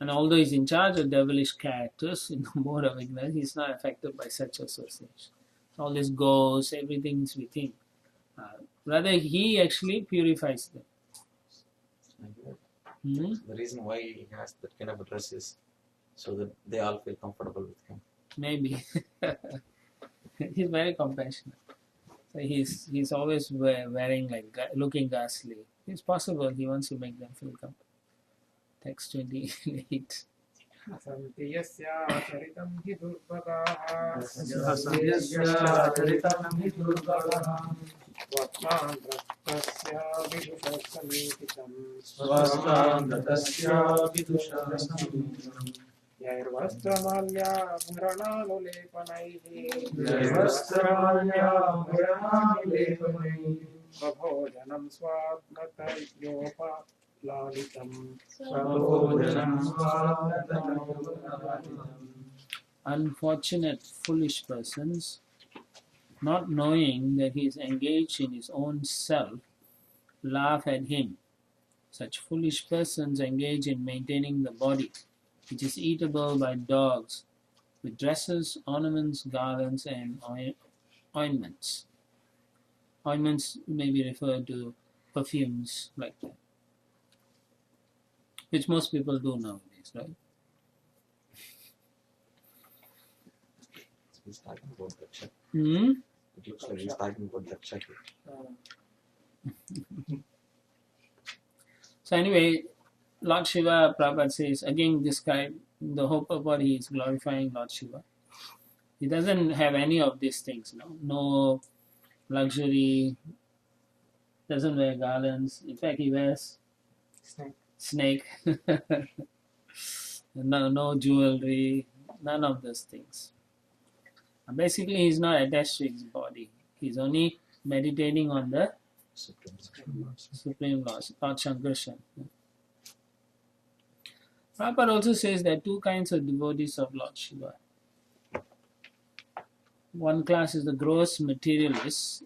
and although he's in charge of devilish characters in the mode of ignorance, he's not affected by such association. All this ghosts, everything is with him. Rather, he actually purifies them. The reason why he has that kind of a dress is so that they all feel comfortable with him. Maybe. He's very compassionate. So he's always wearing like looking ghastly. It's possible he wants to make them feel comfortable. Text 28. सन्ति यस्याचरितं हि दुर्भगाः वर्त्मान् रक्तस्य विदुषसमीहितम् यैर्वस्त्रमाल्याभरणानुलेपनैः स्वभोजनं स्वात्मतयोपलालितम् Unfortunate foolish persons, not knowing that he is engaged in his own self, laugh at him. Such foolish persons engage in maintaining the body, which is eatable by dogs, with dresses, ornaments, garlands, and ointments. Ointments may be referred to perfumes like that, which most people do nowadays, right? He's talking about that check. Hmm? It looks like he's talking about that check. So anyway, Lord Shiva, Prabhupada says, again describe the whole purport, he is glorifying Lord Shiva. He doesn't have any of these things, no luxury, doesn't wear garlands. In fact, he wears snake. no jewelry, none of those things. Basically, he's not attached to his body. He's only meditating on the Supreme Lord, Lord Shankarshan. Prabhupada also says there are two kinds of devotees of Lord Shiva. One class is the gross materialists,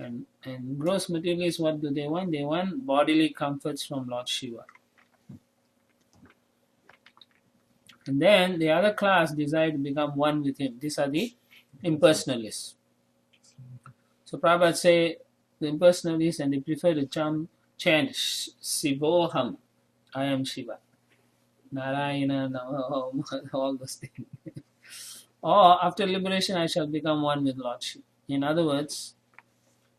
And gross materialists, what do they want? They want bodily comforts from Lord Shiva. And then the other class desire to become one with him. These are the impersonalists. So Prabhupada say the impersonalists, and they prefer to chant Shivoham, I am Shiva, Narayana, Namo, all those things. Or after liberation I shall become one with Lord Shiva. In other words,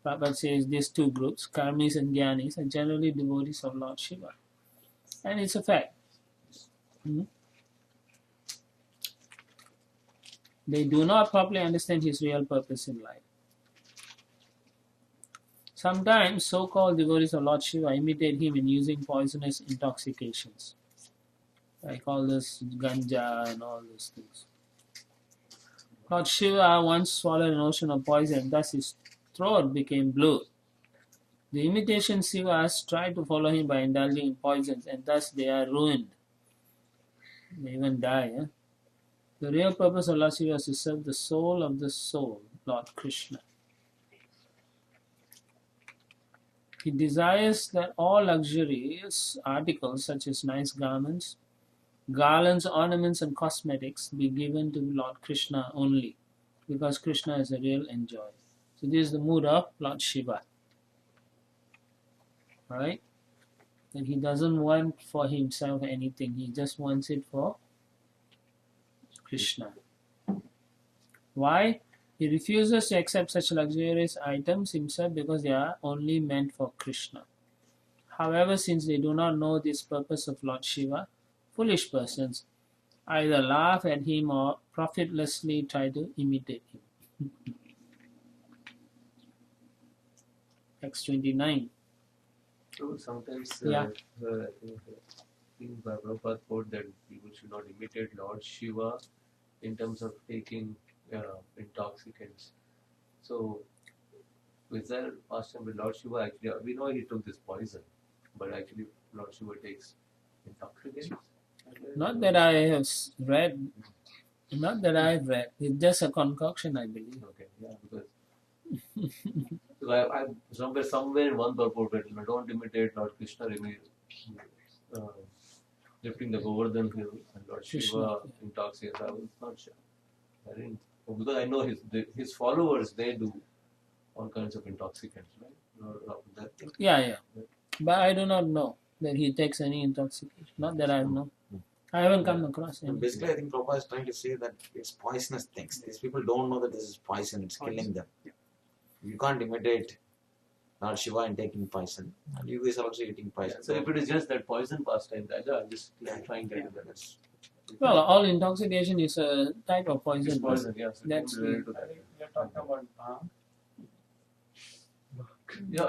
Prabhupada says these two groups, Karmis and Jnanis, are generally devotees of Lord Shiva. And it's a fact. They do not properly understand his real purpose in life. Sometimes so-called devotees of Lord Shiva imitate him in using poisonous intoxications, like all this ganja and all those things. Lord Shiva once swallowed an ocean of poison, thus his throat became blue. The imitation Shivas try to follow him by indulging in poisons, and thus they are ruined. They even die. The real purpose of Lord Shiva is to serve the soul of the soul, Lord Krishna. He desires that all luxurious articles such as nice garments, garlands, ornaments and cosmetics be given to Lord Krishna only, because Krishna is a real enjoyer. So this is the mood of Lord Shiva. Right? And he doesn't want for himself anything, he just wants it for Krishna. Why? He refuses to accept such luxurious items himself because they are only meant for Krishna. However, since they do not know this purpose of Lord Shiva, foolish persons either laugh at him or profitlessly try to imitate him. Text 29. So sometimes Yeah. I think Prabhupada quote that people should not imitate Lord Shiva in terms of taking intoxicants. So, is there past time with Lord Shiva actually? We know he took this poison, but actually Lord Shiva takes intoxicants. Not that I have read, it's just a concoction, I believe. Okay, yeah, because I somewhere in one purport written, don't imitate Lord Krishna, lifting the Govardhan hill and Lord Krishna, Shiva intoxicants. I was not sure. I didn't, because I know his followers, they do all kinds of intoxicants, right? Yeah. But I do not know that he takes any intoxication. Not that I know. I haven't come across any. Basically, I think Prabhupada is trying to say that it's poisonous things. These people don't know that this is poison, it's killing them. You can't imitate Lord Shiva in taking poison, and you guys are also eating poison. So if it is just that poison pastime, I'm just trying to get that. Well, all intoxication is a type of It's poison. poison, yeah. So That's related to I that. think we are talking about Bhang.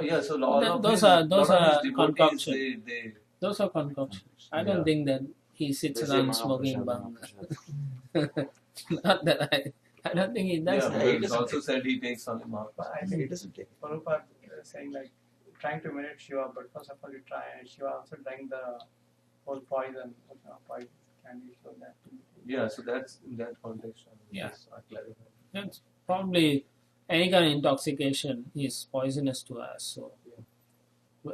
Yeah. So all of Those these- are lot of these devotees, concoction. They Those are concoctions. I don't Yeah. think that he sits They say around Mahaprasad, smoking bhang. Mahaprasad. Not that I don't think he does. yeah, that. but it it's doesn't also said he takes only Mahaprasad. But I It think doesn't take. Prabhupada is saying like trying to imitate Shiva, but first of all you try, and Shiva also drank the whole poison, candy, so that. Yeah, so that's in that context. Yeah. I clarify. That's probably any kind of intoxication is poisonous to us.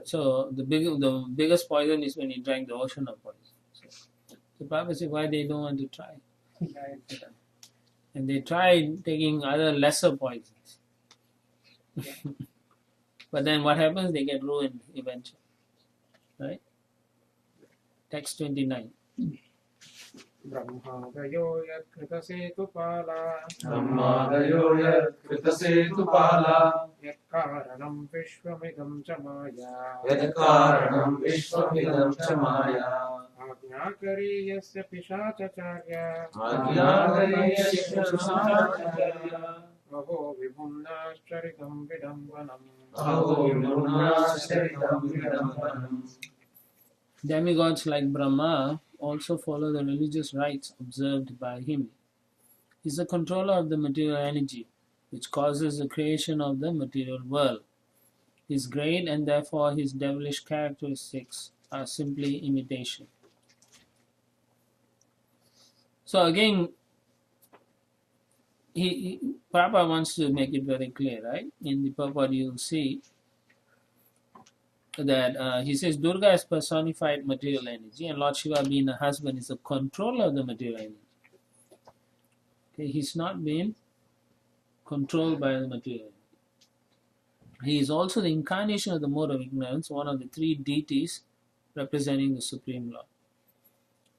So the biggest poison is when you drank the ocean of poison. So the Prabhupada said why they don't want to try. And they tried taking other lesser poisons. But then what happens? They get ruined eventually. Right? Text 29. ब्रह्मादयो यत्कृतसेतुपाला ब्रह्मादयो यत्कृतसेतुपाला यत्कारणं विश्वमिदं च माया यत्कारणं विश्वमिदं च माया आज्ञाकरी यस्य पिशाचार्य आज्ञाकरीयस्य पिशाचार्य अहो विभुम्नाश्चरितं विडम्बनम् अहो विमुनाश्चरितं विडम्बनम्. Demigods like Brahma also follow the religious rites observed by him. He is the controller of the material energy, which causes the creation of the material world. He is great, and therefore his devilish characteristics are simply imitation. So again, Prabhupada wants to make it very clear, right? In the purport, you'll see that he says Durga is personified material energy, and Lord Shiva, being a husband, is the controller of the material energy. Okay, he's not being controlled by the material energy. He is also the incarnation of the mode of ignorance, one of the three deities representing the Supreme Lord.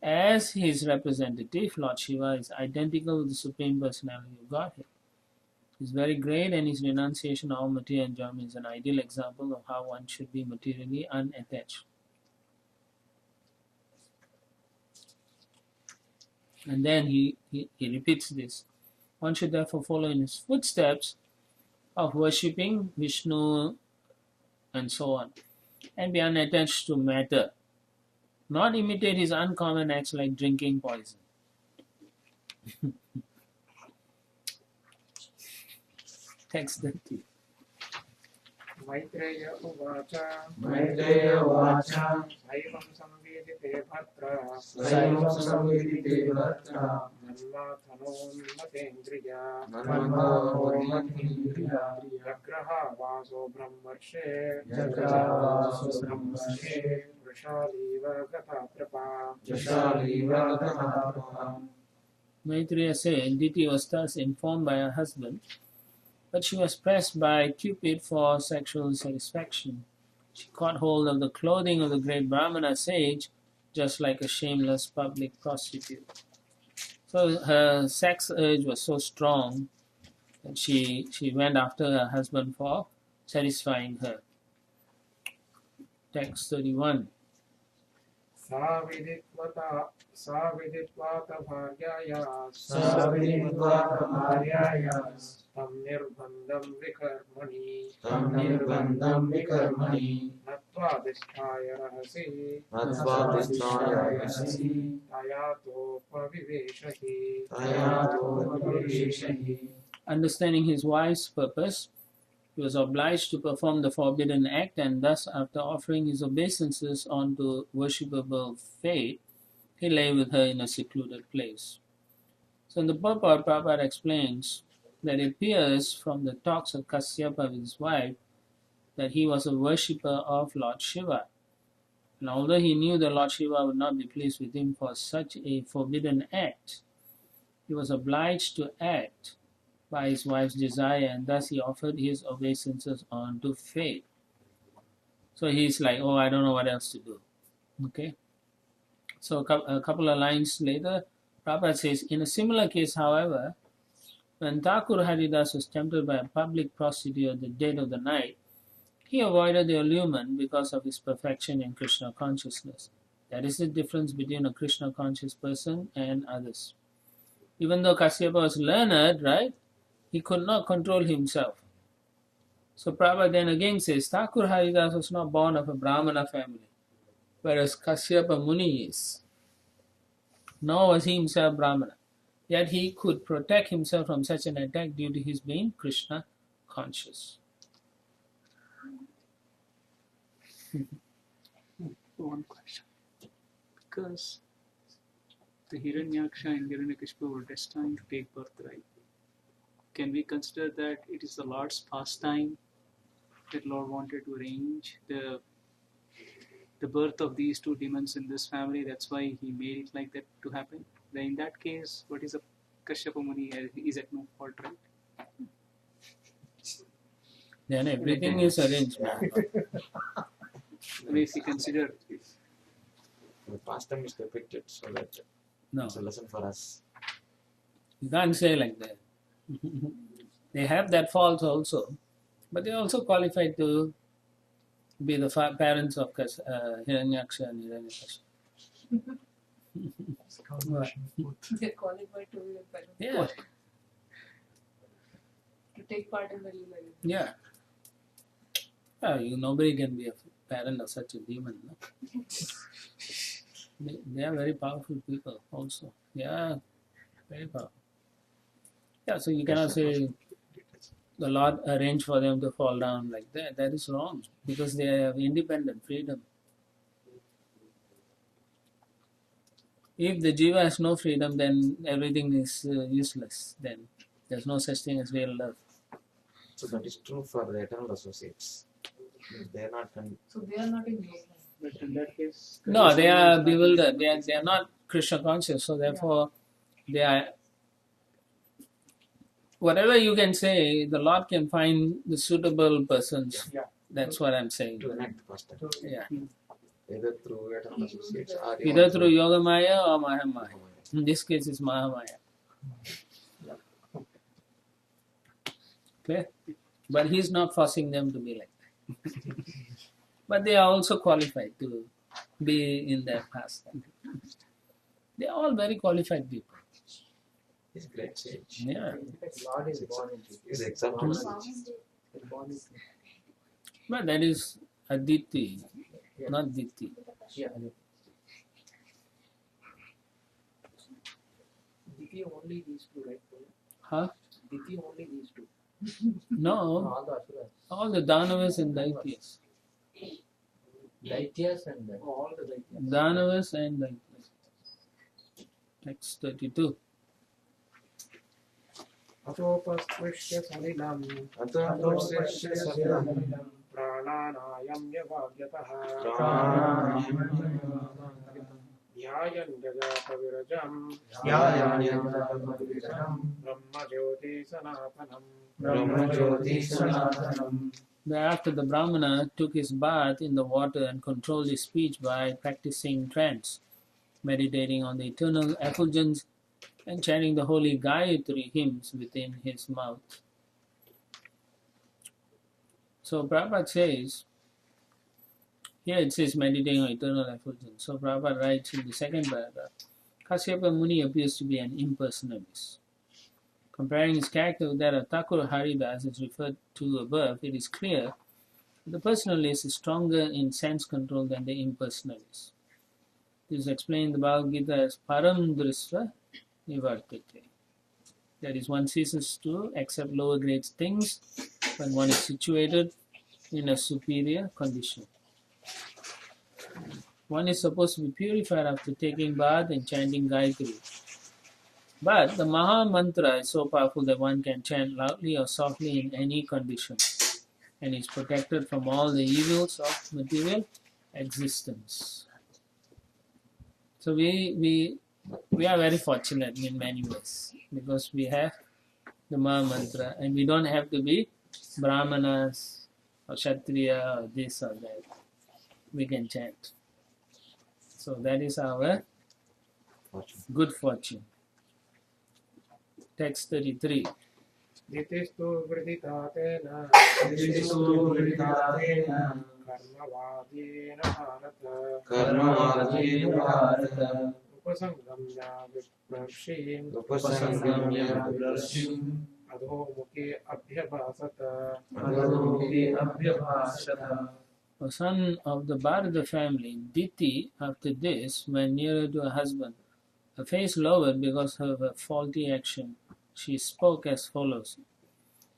As his representative, Lord Shiva is identical with the Supreme Personality of Godhead. He is very great, and his renunciation of all material enjoyment is an ideal example of how one should be materially unattached. And then he repeats this. One should therefore follow in his footsteps of worshipping Vishnu and so on, and be unattached to matter. Not imitate his uncommon acts like drinking poison. Text 30. Maitreya उवाच मैत्रेय उवाच सैवं संवेदिते भद्र सैवं संवेदिते भद्र मन्मथनोन्मतेन्द्रिया मन्मथोन्मतेन्द्रिया जग्रहावासो ब्रह्मर्षे जग्रहावासो ब्रह्मर्षे वृषालीव गता कृपा जशालीव गता कृपा. Maitreya said, Diti was thus informed by her husband, but she was pressed by Cupid for sexual satisfaction. She caught hold of the clothing of the great Brahmana sage, just like a shameless public prostitute. So her sex urge was so strong that she went after her husband for satisfying her. Text 31. साविदित्वात भार्याया साविदित्वात भार्याया तं निर्बन्धं विकर्मणि तं निर्बन्धं विकर्मणि नत्वाधिष्ठाय रहसि नत्वाधिष्ठाय रहसि तया तोपविवेशहि तया तोपविवेशहि. Understanding his wife's purpose, he was obliged to perform the forbidden act, and thus, after offering his obeisances onto worshipable fate, he lay with her in a secluded place. So in the purport, Prabhupada explains that it appears from the talks of Kasyapa with his wife that he was a worshipper of Lord Shiva. And although he knew that Lord Shiva would not be pleased with him for such a forbidden act, he was obliged to act by his wife's desire, and thus he offered his obeisances onto fate. So he's like, oh, I don't know what else to do. Okay? So a couple of lines later, Prabhupada says, in a similar case, however, when Thakur Haridas was tempted by a public prostitute at the dead of the night, he avoided the allurement because of his perfection in Krishna consciousness. That is the difference between a Krishna conscious person and others. Even though Kasyapa was learned, right, he could not control himself. So Prabhupada then again says, Thakur Haridas was not born of a Brahmana family, whereas Kasyapa Muni is. Nor was he himself Brahmana. Yet he could protect himself from such an attack due to his being Krishna conscious. One question. Because the Hiranyaksha and Hiranyakashipu were destined to take birth, right? Can we consider that it is the Lord's pastime that Lord wanted to arrange the birth of these two demons in this family? That's why he made it like that to happen. Then in that case, what is a Kashyapa Muni is at no fault, right? Then everything is arranged. I mean, if you consider The pastime is depicted so that No, it's a lesson for us. you can't say like that. They have that fault also, but they are also qualified to be the parents of Hiranyaksha and Hiranyakashipu. It's a combination of both. They're qualified to be a parent. Yeah, To take part in the Leela. yeah. Nobody can be a parent of such a demon. No? They are very powerful people also. Yeah, very powerful. Yeah, so you cannot say the Lord arranged for them to fall down like that. That is wrong because they have independent freedom. If the jiva has no freedom, then everything is useless. Then There's no such thing as real love. So that is true for the eternal associates. If they are not So they are not in yoga. But in that case, No, they are bewildered. They are not Krishna conscious. So therefore, they are. Whatever you can say, the Lord can find the suitable persons. Yeah. That's what I'm saying. to connect faster, Yeah. either through eternal associates or Either even through Yoga Maya or Mahamaya. In this case, it's Mahamaya. Clear? But he's not forcing them to be like that. But they are also qualified to be in that pastime. They are all very qualified people. He's great sage. Yeah. Lord is born into He's acceptable. born into But that is Aditi, not Diti. Diti only these two, right? Huh? Diti only these two. No, All the asuras. all the Danavas and Daityas. Daityas and then all the Daityas. Danavas and Daityas. Text 32. अतोपस्पृश्य सलिलम् Atotosya saviram प्राणानायं यवाग्यतः ध्यायन् जगतविरजम् ब्रह्मज्योति सनातनम् Brahmajyoti Sanatanam. Thereafter, the Brahmana took his bath in the water and controlled his speech by practicing trance, meditating on the eternal effulgence and chanting the holy Gayatri hymns within his mouth. So Prabhupada says, here it says meditating on eternal effulgence. So Prabhupada writes in the second paragraph, Kasyapa Muni appears to be an impersonalist. Comparing his character with that of Thakur Haridas as referred to above, it is clear that the personalist is stronger in sense control than the impersonalist. This is explained in the Bhagavad Gita as Param Drisva Nivartate. That is, one ceases to accept lower grade things when one is situated in a superior condition. One is supposed to be purified after taking bath and chanting Gayatri. But the Maha Mantra is so powerful that one can chant loudly or softly in any condition and is protected from all the evils of material existence. So we are very fortunate in many ways because we have the Maha Mantra and we don't have to be Brahmanas or Kshatriya or this or that. We can chant. So that is our good fortune. Text 33. दितिस्तु वृदिता तेन कर्मवादेन Bharat उपसंगम्य विप्रर्षीन् अधोमुखे अभ्यभासत A son of the Bharata family, Diti, after this, went nearer to her husband. Her face lowered because of her faulty action. She spoke as follows.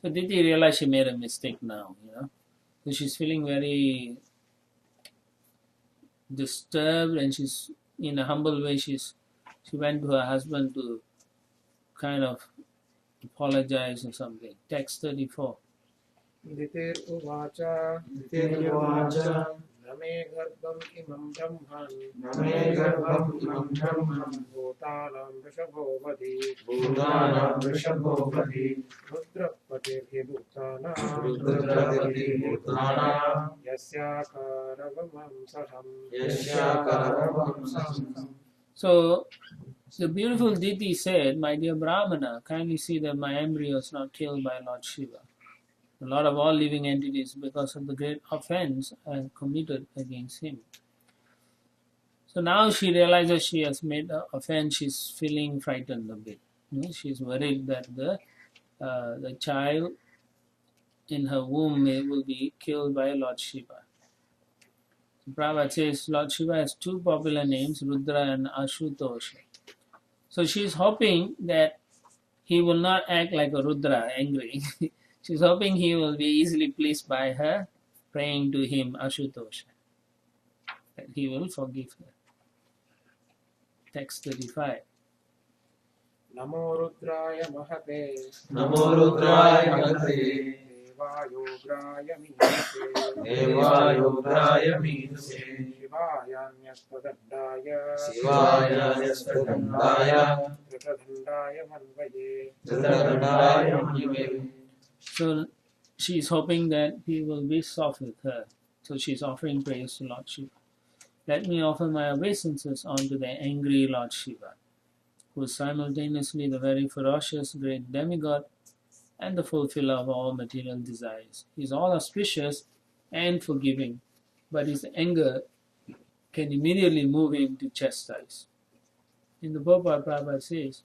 So Diti realized she made a mistake now, So she's feeling very disturbed and she's, in a humble way, she went to her husband to kind of apologize or something. Text 34. दितिर्उवाच न मे गर्भम् इमं ब्रह्मन् भूतानां वृषभो वधी रुद्रपतिर्हि भूतानां यस्याकारवमंसहम्. So the beautiful Diti said, "My dear Brahmana, kindly see that my embryo is not killed by Lord Shiva, the Lord of all living entities, because of the great offense I have committed against him." So now she realizes she has made an offense. She's feeling frightened a bit. She's worried that the child in her womb will be killed by Lord Shiva. Prabhupada says Lord Shiva has two popular names, Rudra and Ashutosha. So she's hoping that he will not act like a Rudra, angry. She's hoping he will be easily pleased by her, praying to him, Ashutosha, that he will forgive her. Text 35. नमो रुद्राय महते नमो रुद्राय महते देवायोग्राय मीनसे देवायोग्राय मीनसे शिवायान्यस्तदण्डाय शिवायान्यस्तदण्डाय धृतदण्डाय मन्वये धृतदण्डाय मन्ये. So she's hoping that he will be soft with her. So she's offering praise to Lord Shiva. Let me offer my obeisances unto the angry Lord Shiva, who is simultaneously the very ferocious great demigod and the fulfiller of all material desires. He is all auspicious and forgiving, but his anger can immediately move him to chastise. In the Prabhupada, Prabhupada says,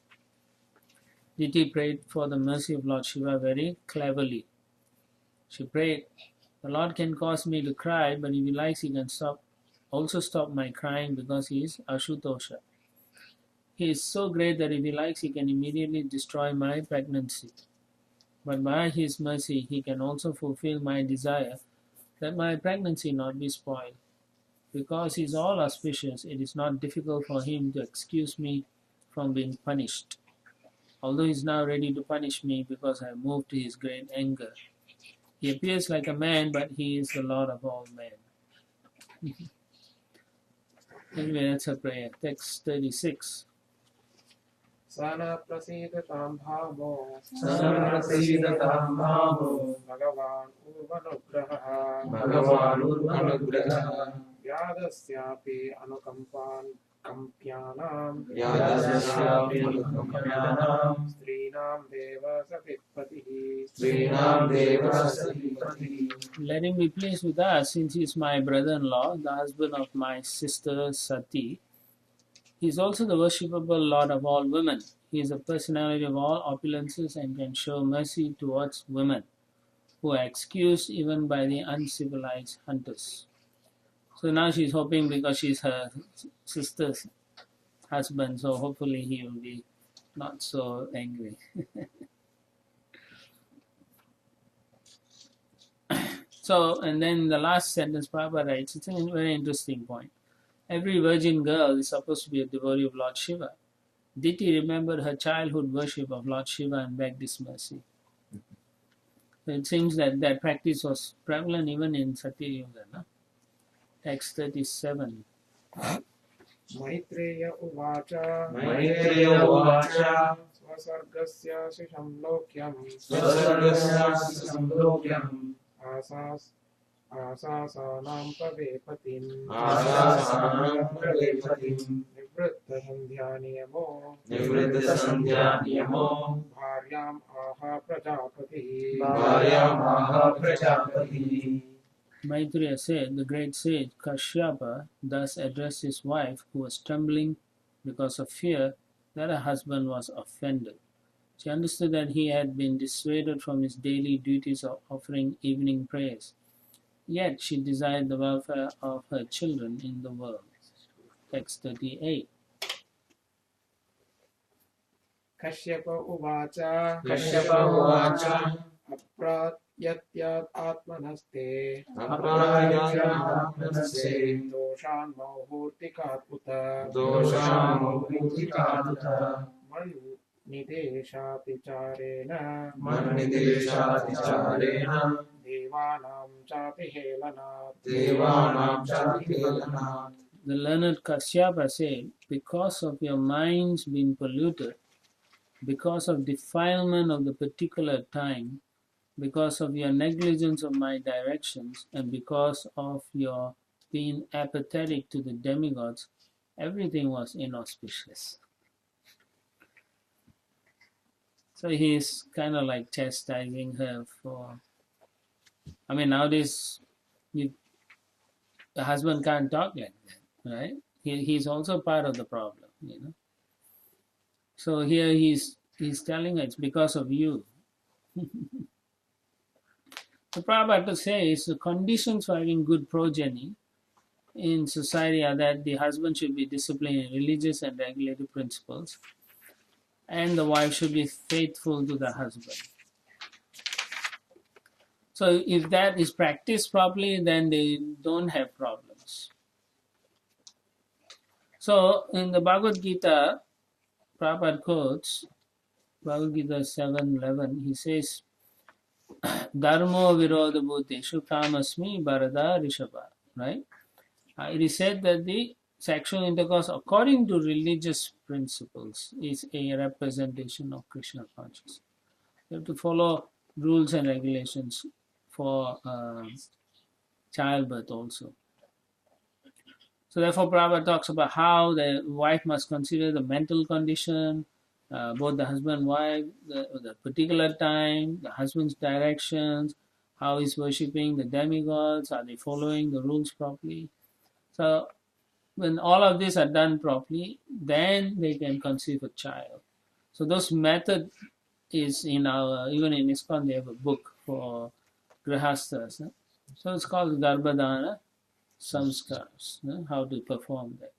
Diti prayed for the mercy of Lord Shiva very cleverly. She prayed, the Lord can cause me to cry, but if he likes, he can also stop my crying because he is Ashutosha. He is so great that if he likes, he can immediately destroy my pregnancy. But by his mercy, he can also fulfill my desire that my pregnancy not be spoiled. Because he is all auspicious, it is not difficult for him to excuse me from being punished. Although he is now ready to punish me because I moved to his great anger. He appears like a man, but he is the Lord of all men. Anyway, that's a prayer. Text 36. Sana prasidatam bhavo Sanprasidatam bhavo Bhagavan urvanugraha Bhagavan urvanugraha Vyadasyapi anukampan kampyanam Yadasyapi anukamyanam Strinam deva satipatihi Srinam deva satipati. Let him be pleased with us, since he is my brother-in-law, the husband of my sister Sati. He is also the worshipable Lord of all women. He is the personality of all opulences and can show mercy towards women, who are excused even by the uncivilized hunters. So now she's hoping, because she's her sister's husband, so hopefully he will be not so angry. So, and then the last sentence Prabhupada writes, it's a very interesting point. Every virgin girl is supposed to be a devotee of Lord Shiva. Diti remembered her childhood worship of Lord Shiva and begged his mercy. So it seems that that practice was prevalent even in Satya Yuga. No? Text 37. Maitreya uvacha Maitreya uvacha Swasargasya shisham lokyam Swasargasya samlokyam Asasanam pravepatim Asasanam pravepatim Nivritta sandhya niyamo Nivritta sandhya niyamo Bharyam aha prajapati Bharyam aha prajapati. Maitreya said, the great sage Kashyapa thus addressed his wife, who was trembling because of fear that her husband was offended. She understood that he had been dissuaded from his daily duties of offering evening prayers. Yet she desired the welfare of her children in the world. Text 38. Kashyapa uvacha Kashyapa uvacha Aprayatyat atmanaste Aprayatmanaste Doshan mohurtikat uta Dosham muktikatuta Nideshati charena Manideshati charena Devanam chati helanat Devanam chatihelanat. The learned Kashyapa said, because of your minds being polluted, because of defilement of the particular time, because of your negligence of my directions, and because of your being apathetic to the demigods, everything was inauspicious. So he's kind of like chastising her for. I mean, nowadays, the husband can't talk like that, right? He's also part of the problem, you know. So here he's telling her it's because of you. The Prabhupada says the conditions for having good progeny in society are that the husband should be disciplined in religious and regulatory principles, and the wife should be faithful to the husband. So if that is practiced properly, then they don't have problems. So in the Bhagavad Gita, Prabhupada quotes Bhagavad Gita 7:11, he says, Dharmo virodha bhuteshu kamasmi bharada rishabha. Right? It is said that the sexual intercourse, according to religious principles, is a representation of Krishna consciousness. You have to follow rules and regulations for childbirth also. So therefore, Prabhupada talks about how the wife must consider the mental condition, both the husband and wife, the particular time, the husband's directions, how he's worshipping the demigods, are they following the rules properly. So when all of these are done properly, then they can conceive a child. So those method is in our, even in ISKCON they have a book for grihasthas. So it's called Garbhadana Samskars, how to perform that.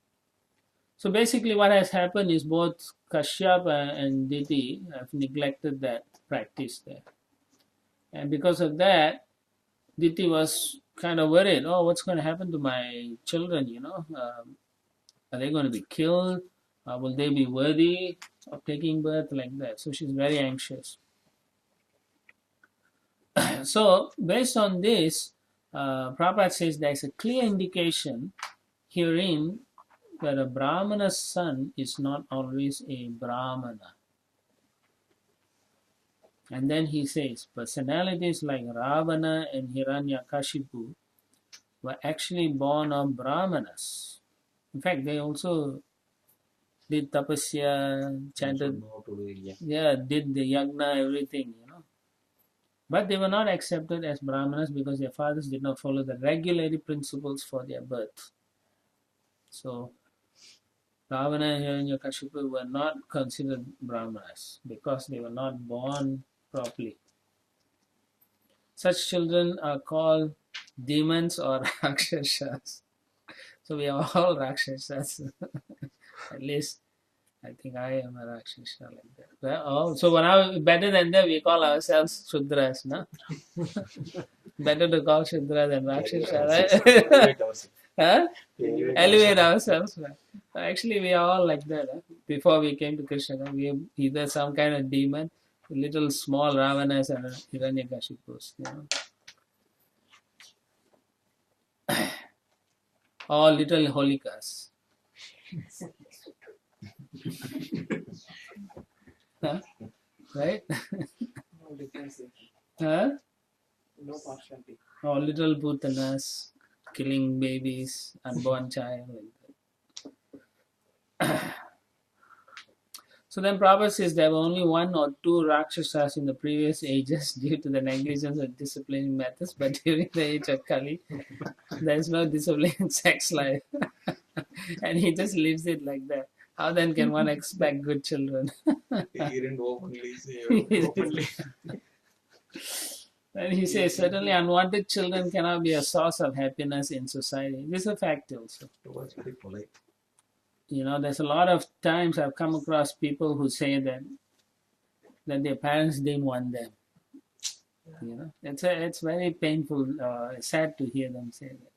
So basically what has happened is both Kashyap and Diti have neglected that practice there. And because of that, Diti was kind of worried, oh, what's going to happen to my children, are they going to be killed? Will they be worthy of taking birth, like that? So she's very anxious. So based on this, Prabhupada says there is a clear indication herein that a Brahmana's son is not always a Brahmana. And then he says, personalities like Ravana and Hiranyakashipu were actually born of Brahmanas. In fact, they also did tapasya, chanted, did the yagna, everything, But they were not accepted as Brahmanas because their fathers did not follow the regulatory principles for their birth. So, Ravana and Hiranyakashipu were not considered Brahmanas because they were not born properly. Such children are called demons or Rakshasas. So we are all Rakshasas. At least I think I am a Rakshasa like that. So better than that, we call ourselves Shudras, no? Better to call Shudra than Rakshasa, right? Huh? Elevate ourselves. Right? Actually, we are all like that. Huh? Before we came to Krishna, we are either some kind of demon, little small Ravanas and Hiranyakashipus, or little Holikas. Huh? Right? No difference. Huh? No partiality. Or little Bhutanas killing babies, unborn child, like that. So then Prabhupada says there were only 1 or 2 Rakshasas in the previous ages due to the negligence of disciplining methods, but during the age of Kali, there is no discipline in sex life. And he just leaves it like that. How then can one expect good children? He didn't openly say. And he says, certainly unwanted children cannot be a source of happiness in society. This is a fact also. It was very polite. There's a lot of times I've come across people who say that their parents didn't want them. It's very painful, sad to hear them say that.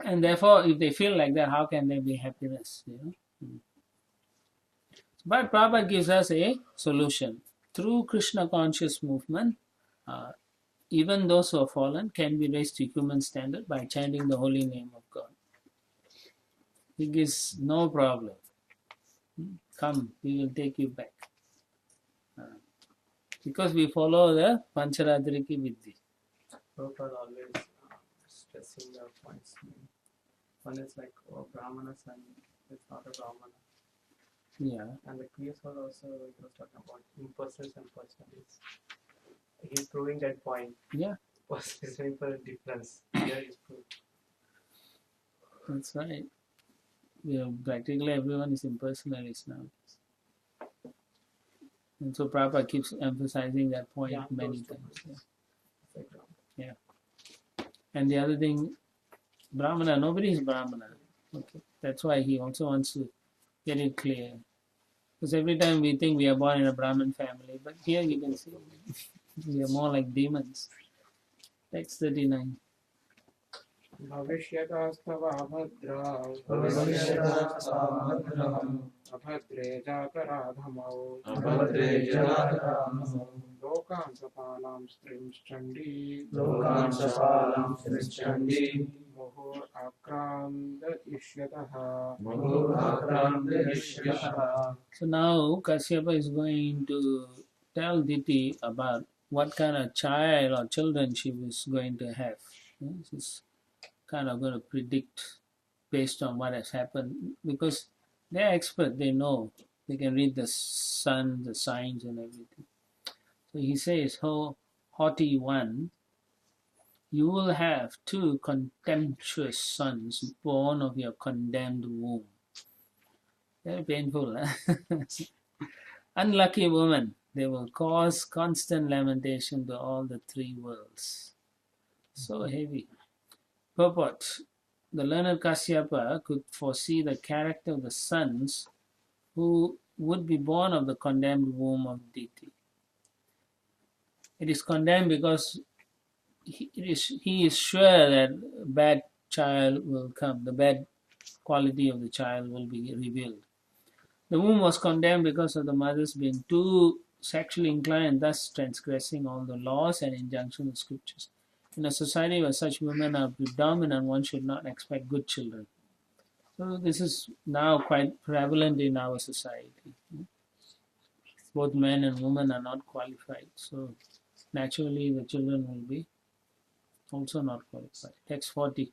And therefore, if they feel like that, how can there be happiness? But Prabhupada gives us a solution. Through Krishna conscious movement, even those who are fallen can be raised to human standard by chanting the holy name of God. He gives no problem. Come, we will take you back. Because we follow the Pancharatriki Vidhi. Prabhupada always stressing the points. One is like, Brahmana's son is not a Brahmana. Yeah. And the previous one also, he was talking about impersonals and personalities. He's proving that point. Yeah. Was listening for a difference. Here is proof. That's right. Practically everyone is impersonalist now. And so Prabhupada keeps emphasizing that point many times. Yeah. And the other thing, Brahmana, nobody is Brahmana. Okay. That's why he also wants to get it clear. Because every time we think we are born in a Brahmin family, but here you can see we are more like demons. Text 39. भविष्यतास्तव अभद्रा अभद्रे जातराधमौ अभद्रे जराधमौ लोकान् सपालां स्त्रिंश्चण्डी लोकान् सपालां सृष्टन्ति मुहुराक्रान्दयिष्यतः मुहुराक्रान्दयिष्यतः. So now Kashyapa is going to tell Diti about what kind of child or children she was going to have. She's kind of going to predict based on what has happened because they're expert, they know, they can read the sun, the signs and everything. So he says, "Oh, haughty one, you will have 2 contemptuous sons born of your condemned womb." Very painful, huh? Unlucky woman, they will cause constant lamentation to all the 3 worlds. So heavy. Purport. The learned Kasyapa could foresee the character of the sons who would be born of the condemned womb of Diti. It is condemned because he is sure that a bad child will come, the bad quality of the child will be revealed. The womb was condemned because of the mothers being too sexually inclined, thus transgressing all the laws and injunctions of scriptures. In a society where such women are predominant, one should not expect good children. So this is now quite prevalent in our society. Both men and women are not qualified, so naturally the children will be also not qualified. Text 40.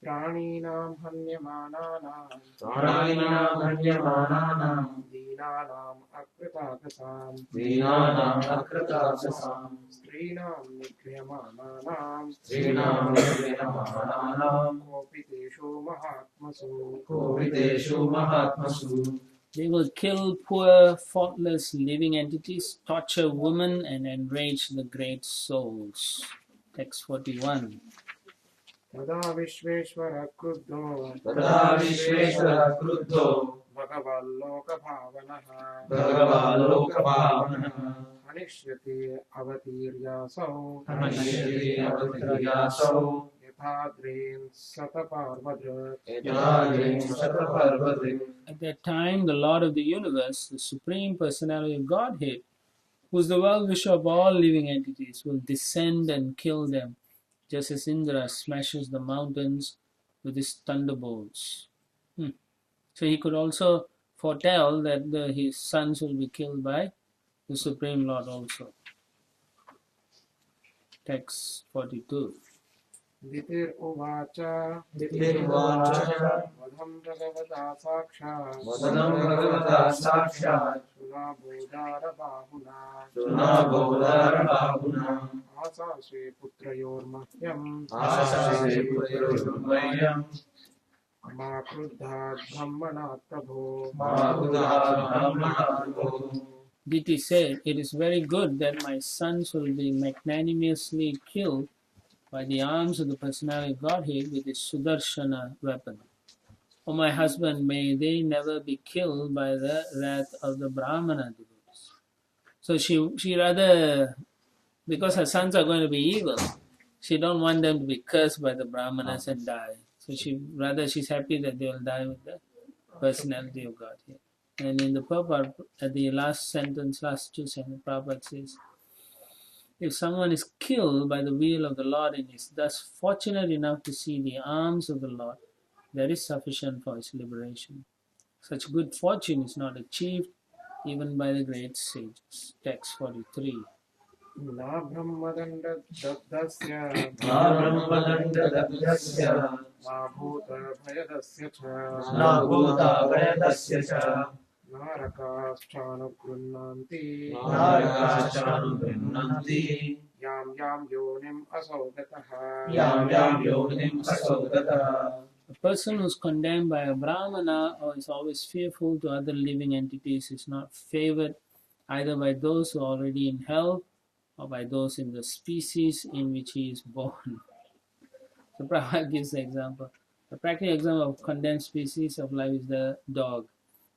प्राणिनां हन्यमानानां दीनानाम् अकृतागसां दीनानाम् अकृतागसां स्त्रीणां निगृह्यमानानां कोपितेषु महात्मसु They will kill poor, faultless living entities, torture women, and enrage the great souls. Text 41. तदा Vishweshwar क्रुद्धो भगवल्लोकभावनः हनिष्यति अवतीर्यासौ यथाद्रेन् शतपर्वदृक्. At that time, the Lord of the universe, the Supreme Personality of Godhead, who is the well-wisher of all living entities, will descend and kill them, just as Indra smashes the mountains with his thunderbolts. So he could also foretell that his sons will be killed by the Supreme Lord also. Text 42. दितिरुवाच वदं भगवता साक्षात् शुनाबोधारबाहुना आशासे पुत्रयोर्मह्यम् मा क्रुद्धात् ब्रह्मणात् प्रभो. Diti said, "It is very good that my sons will be magnanimously killed by the arms of the personality of Godhead with his Sudarshana weapon. O my husband, may they never be killed by the wrath of the Brahmana devotees." So she rather, because her sons are going to be evil, she don't want them to be cursed by the Brahmanas and die. So she's happy that they will die with the personality of Godhead. And in the purport, at the last two sentences, Prabhupada says, if someone is killed by the will of the Lord and is thus fortunate enough to see the arms of the Lord, that is sufficient for his liberation. Such good fortune is not achieved even by the great sages. Text 43. न ब्रह्मदण्डदग्धस्य मा भूतभयदस्य च नारकाश्चानुगृह्णन्ति यां यां योनिम् असौ गतः. A person who is condemned by a Brahmana or is always fearful to other living entities is not favored either by those who are already in hell or by those in the species in which he is born. So Prabhupada gives the example. The practical example of condemned species of life is the dog.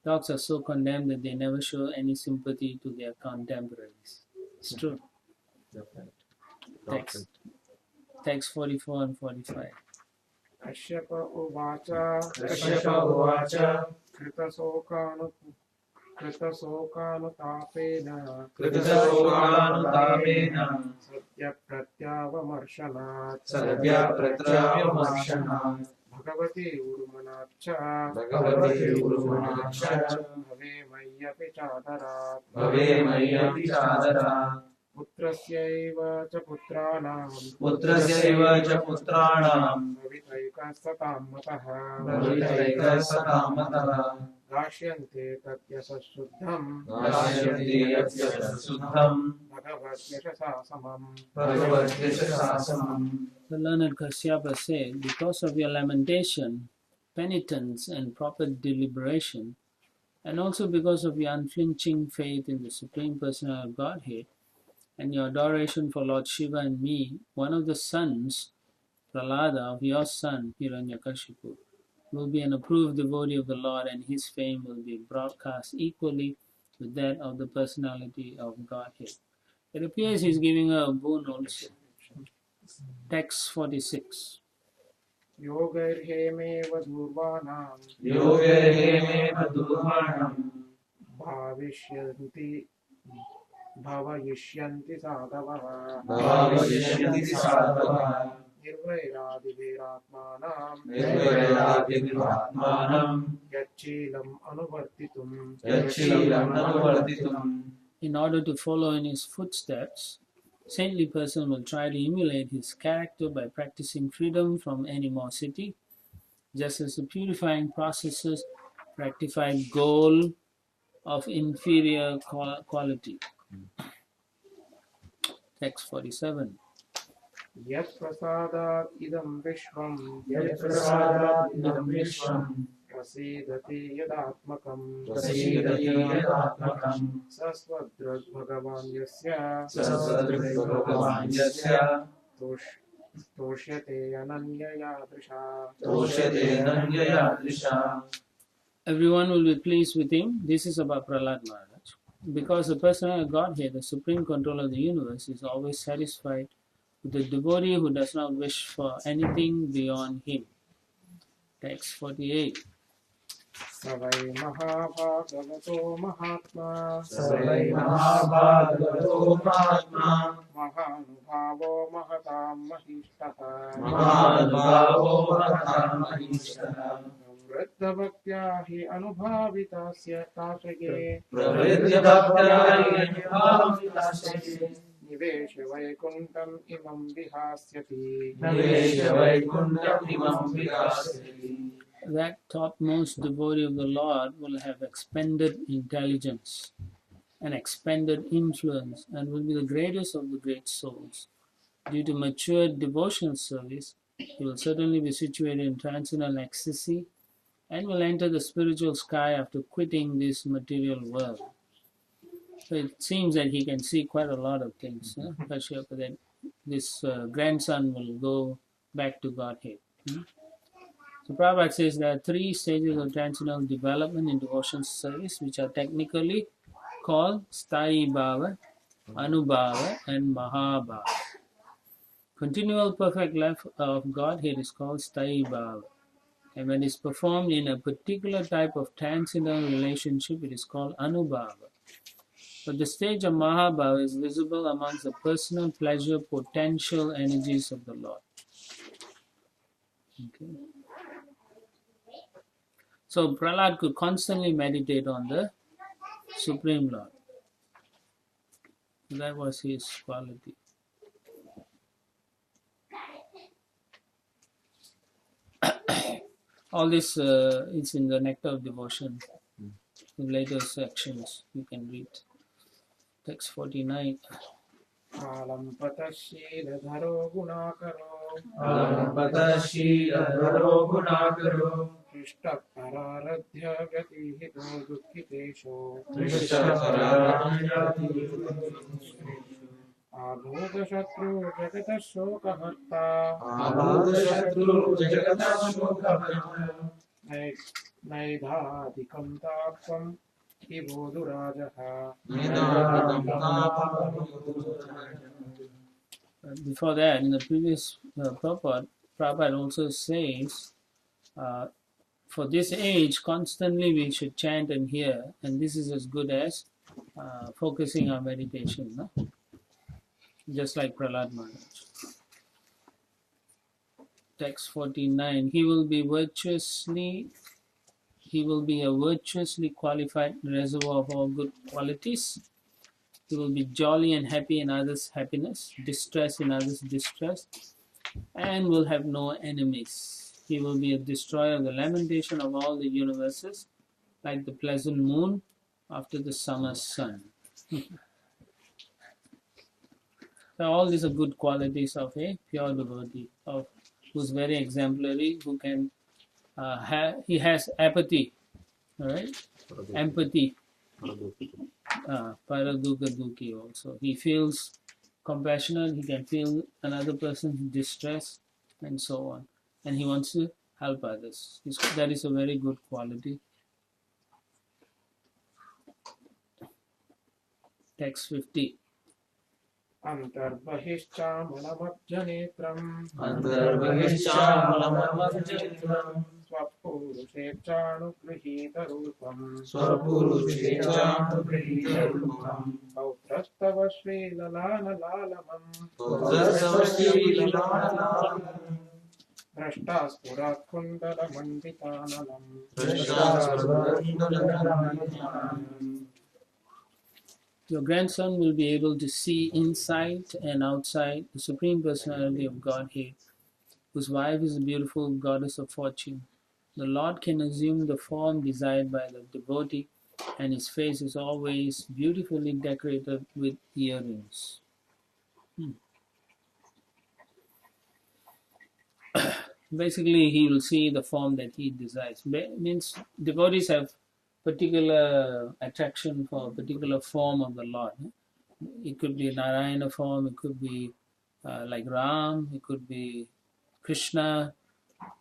Dogs are so condemned that they never show any sympathy to their contemporaries. It's true. Text 44 and 45. Kashyap उवाच कश्यप उवाच कृतशोकानुतापेन कृतशोकानुतापेन सद्य प्रत्यावमर्शनात् सद्यप्रत्याविमर्शनात् भगवती उर्मणाच्च भगवते उर्वणाच्च भवे मय्यपि चादरात् भवे मय्यपि चादरात् पुत्रस्यैव च पुत्राणां पुत्रस्यैव च पुत्राणां भवितैकस्ततां मतः भवितैकसतामतः दास्यन्ते तद्यशुद्धम् दास्यन्ते यज्ञशुद्धम् भगवद्यशसा समम् भगवद्यशसा समम्. The learned Kashyapa said, because of your lamentation, penitence, and proper deliberation, and also because of your unflinching faith in the Supreme Personality of Godhead, and your adoration for Lord Shiva and me, one of the sons, Prahlada, of your son, Hiranyakashipu, will be an approved devotee of the Lord, and his fame will be broadcast equally with that of the Personality of Godhead. It appears he is giving her a boon also. Text 46. योगैर्हेमेव दूर्वाणां योगेनेव दूर्वाणम् भवयिष्यन्ति साधवः भावयिष्यन्ति साधवः निर्वैरादिभिरात्मानां निर्वैराग्यविरात्मानं यच्चीलम् अनुवर्तितुम् यच्छीलम् अनुवर्तितुम्. In order to follow in his footsteps, saintly person will try to emulate his character by practicing freedom from animosity, just as the purifying processes rectify goal of inferior quality. Text 47. यत्प्रसादात् इदं विश्वम् यत्प्रसादात् इदं विश्वम् प्रसीदति यदात्मकम् प्रसीदति यदात्मकम् सस्वदृग्भगवान् यस्य ससदृग्भगवान् यस्य तोष्यते अनन्यया दृशा तोष्यते अनन्ययादृशा. Everyone will be pleased with him. This is about Prahlad Maharaj. Because the personal Godhead, the supreme controller of the universe, is always satisfied with the devotee who does not wish for anything beyond him. Text 48. सवै महाभागवतो महात्मा सवै महाभागवतो महात्मा महानुभावो महतां महिष्ठः महानुभावो महतां महिष्ठः वृद्धभक्त्या हि अनुभावितस्य ताशगे प्रवृद्धभक्त्या अनुभावितस्य निवेश वैकुण्ठम् इमं विहास्यति निवेश वैकुण्ठम् इमं विहास्यति. That topmost devotee of the Lord will have expanded intelligence and expanded influence and will be the greatest of the great souls. Due to mature devotional service, he will certainly be situated in transcendental ecstasy and will enter the spiritual sky after quitting this material world. So it seems that he can see quite a lot of things. Kashyapa, that this grandson will go back to Godhead. So Prabhupada says there are three stages of transcendental development in devotional service, which are technically called Sthayi Bhava, Anubhava, and Mahabhava. Continual perfect life of Godhead is called Sthayi Bhava. And when it is performed in a particular type of transcendental relationship, it is called Anubhava. But the stage of Mahabhava is visible amongst the personal pleasure potential energies of the Lord. Okay. So Prahlad could constantly meditate on the Supreme Lord. That was his quality. All this is in the Nectar of Devotion. The later sections you can read. Text 49. आलम्पतशीलधरो गुणाकरो अलम्पतशीलधरो गुणाकरो हृष्टपरारध्य व्यतिहितो दुःखितेषु आभूतशत्रु जगतः शोकहर्ता नैधाधिकं तापं हि बोधुराजः. Before that, in the previous purport, Prabhupada also says, for this age, constantly we should chant and hear, and this is as good as focusing our meditation, no? Just like Prahlad Maharaj. Text 49, he will be a virtuously qualified reservoir of all good qualities. He will be jolly and happy in others' happiness, distress in others' distress, and will have no enemies. He will be a destroyer of the lamentation of all the universes, like the pleasant moon after the summer sun. So all these are good qualities of a pure devotee, who's very exemplary, who can he has apathy, all right, empathy, paraduka duki also. He feels compassionate, he can feel another person's distress and so on, and he wants to help others. That is a very good quality. Text 50. अन्तर्बहिश्चामलमब्जनेत्रम् अन्तर्बहिश्चामलममर्जनित्रम् स्वपुरुषेच्छानुगृहीतरूपम् स्वपुरुषेच्छानुगृहीतरूपम् पौत्रस्तव श्रीललानलालमम् पुत्रस्तवश्रीललाललालम् द्रष्टास्फुरत्कुण्डलमण्डितानलम् दृष्टास्फुरत्कुण्डलमण्डितानलम्. Your grandson will be able to see inside and outside the Supreme Personality of Godhead, whose wife is a beautiful goddess of fortune. The Lord can assume the form desired by the devotee, and his face is always beautifully decorated with earrings. Basically, he will see the form that he desires. Means devotees have particular attraction for a particular form of the Lord. It could be Narayana form, it could be like Ram, it could be Krishna,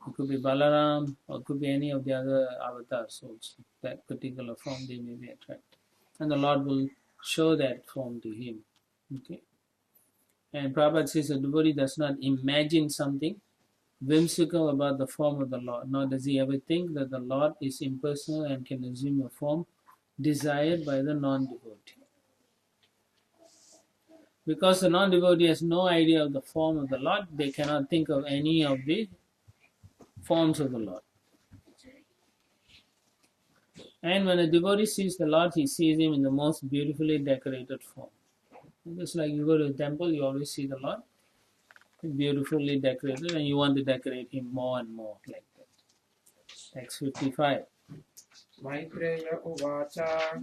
it could be Balaram, or it could be any of the other avatars also. That particular form they may be attracted. And the Lord will show that form to him. Okay. And Prabhupada says a devotee does not imagine something whimsical about the form of the Lord, nor does he ever think that the Lord is impersonal and can assume a form desired by the non-devotee. Because the non-devotee has no idea of the form of the Lord, they cannot think of any of the forms of the Lord. And when a devotee sees the Lord, he sees him in the most beautifully decorated form. Just like you go to a temple, you always see the Lord beautifully decorated, and you want to decorate him more and more like that. Text 55. Maitreya उवाच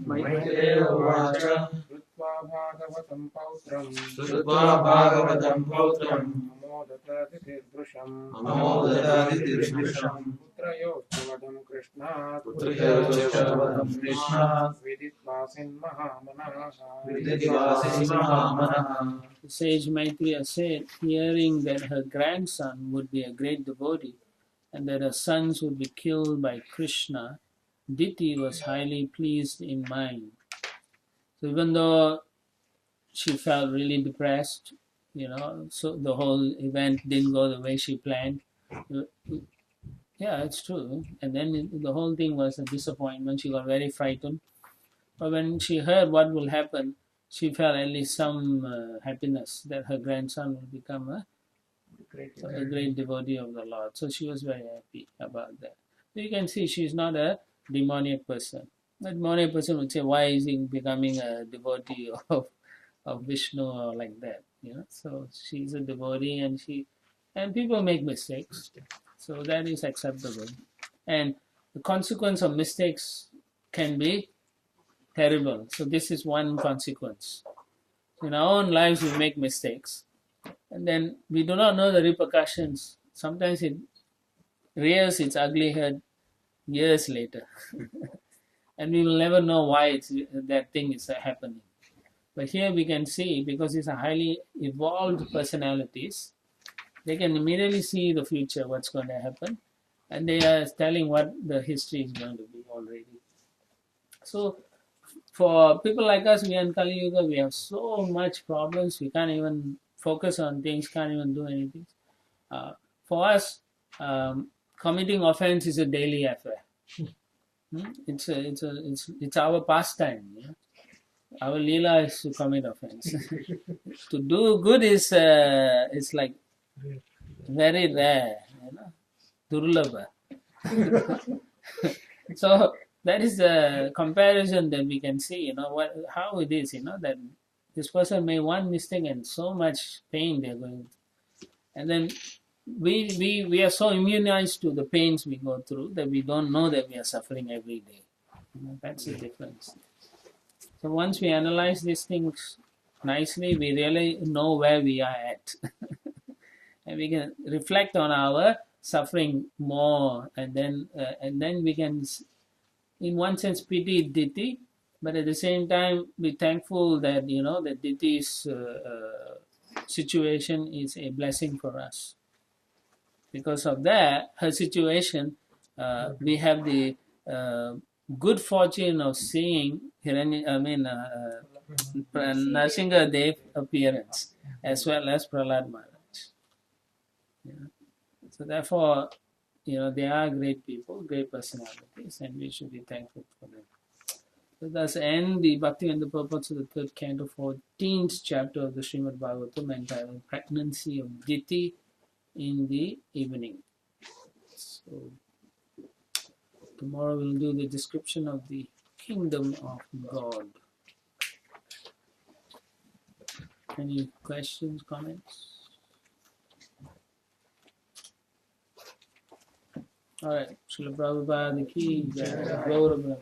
मैत्रेय उवाच श्रुत्वा भागवतं पौत्रम् श्रुत्वा भागवतं पौत्रम् अमोदतदितिर्दृशम् अमोदतदितिर्दृशम् पुत्रयोश्चवदं कृष्णात् पुत्रयोश्चवदं कृष्णात् विदित्वासिन्महामनः विदित्वासिन्महामनः. Sage Maitreya said, hearing that her grandson would be a great devotee and that her sons would be killed by Krishna, Diti was highly pleased in mind. So even though she felt really depressed, so the whole event didn't go the way she planned. Yeah, it's true. And then the whole thing was a disappointment. She got very frightened. But when she heard what will happen, she felt at least some happiness that her grandson will become a great devotee of the Lord. So she was very happy about that. So you can see she's not a demoniac person. A demoniac person would say, why is he becoming a devotee of Vishnu or like that? So she's a devotee, and people make mistakes. So that is acceptable. And the consequence of mistakes can be terrible. So this is one consequence. In our own lives, we make mistakes, and then we do not know the repercussions. Sometimes it rears its ugly head years later, and we will never know why that thing is happening. But here we can see, because these are highly evolved personalities, they can immediately see the future, what's going to happen, and they are telling what the history is going to be already. So for people like us, we are in Kali Yuga, we have so much problems, we can't even focus on things, can't even do anything. for us, committing offense is a daily affair. It's our pastime. Yeah? Our leela is to commit offense. To do good is like very rare, durlabha. So that is the comparison that we can see. How it is. That this person made one mistake and so much pain they're going through, and then we are so immunized to the pains we go through that we don't know that we are suffering every day. That's the difference. So once we analyze these things nicely, we really know where we are at. And we can reflect on our suffering more, and then we can, in one sense, pity Diti, but at the same time be thankful that that Diti's situation is a blessing for us. Because of that, her situation, we have the good fortune of seeing Nrsimha Dev appearance as well as Prahlad Maharaj. So therefore, they are great people, great personalities, and we should be thankful for them. So thus end the Bhakti and the Purports of the third canto, 14th chapter of the Srimad Bhagavatam, entitled Pregnancy of Diti in the Evening. So tomorrow we'll do the description of the Kingdom of God. Any questions, comments? All right. Srila Prabhupada ki jai. Gaura Brahmana.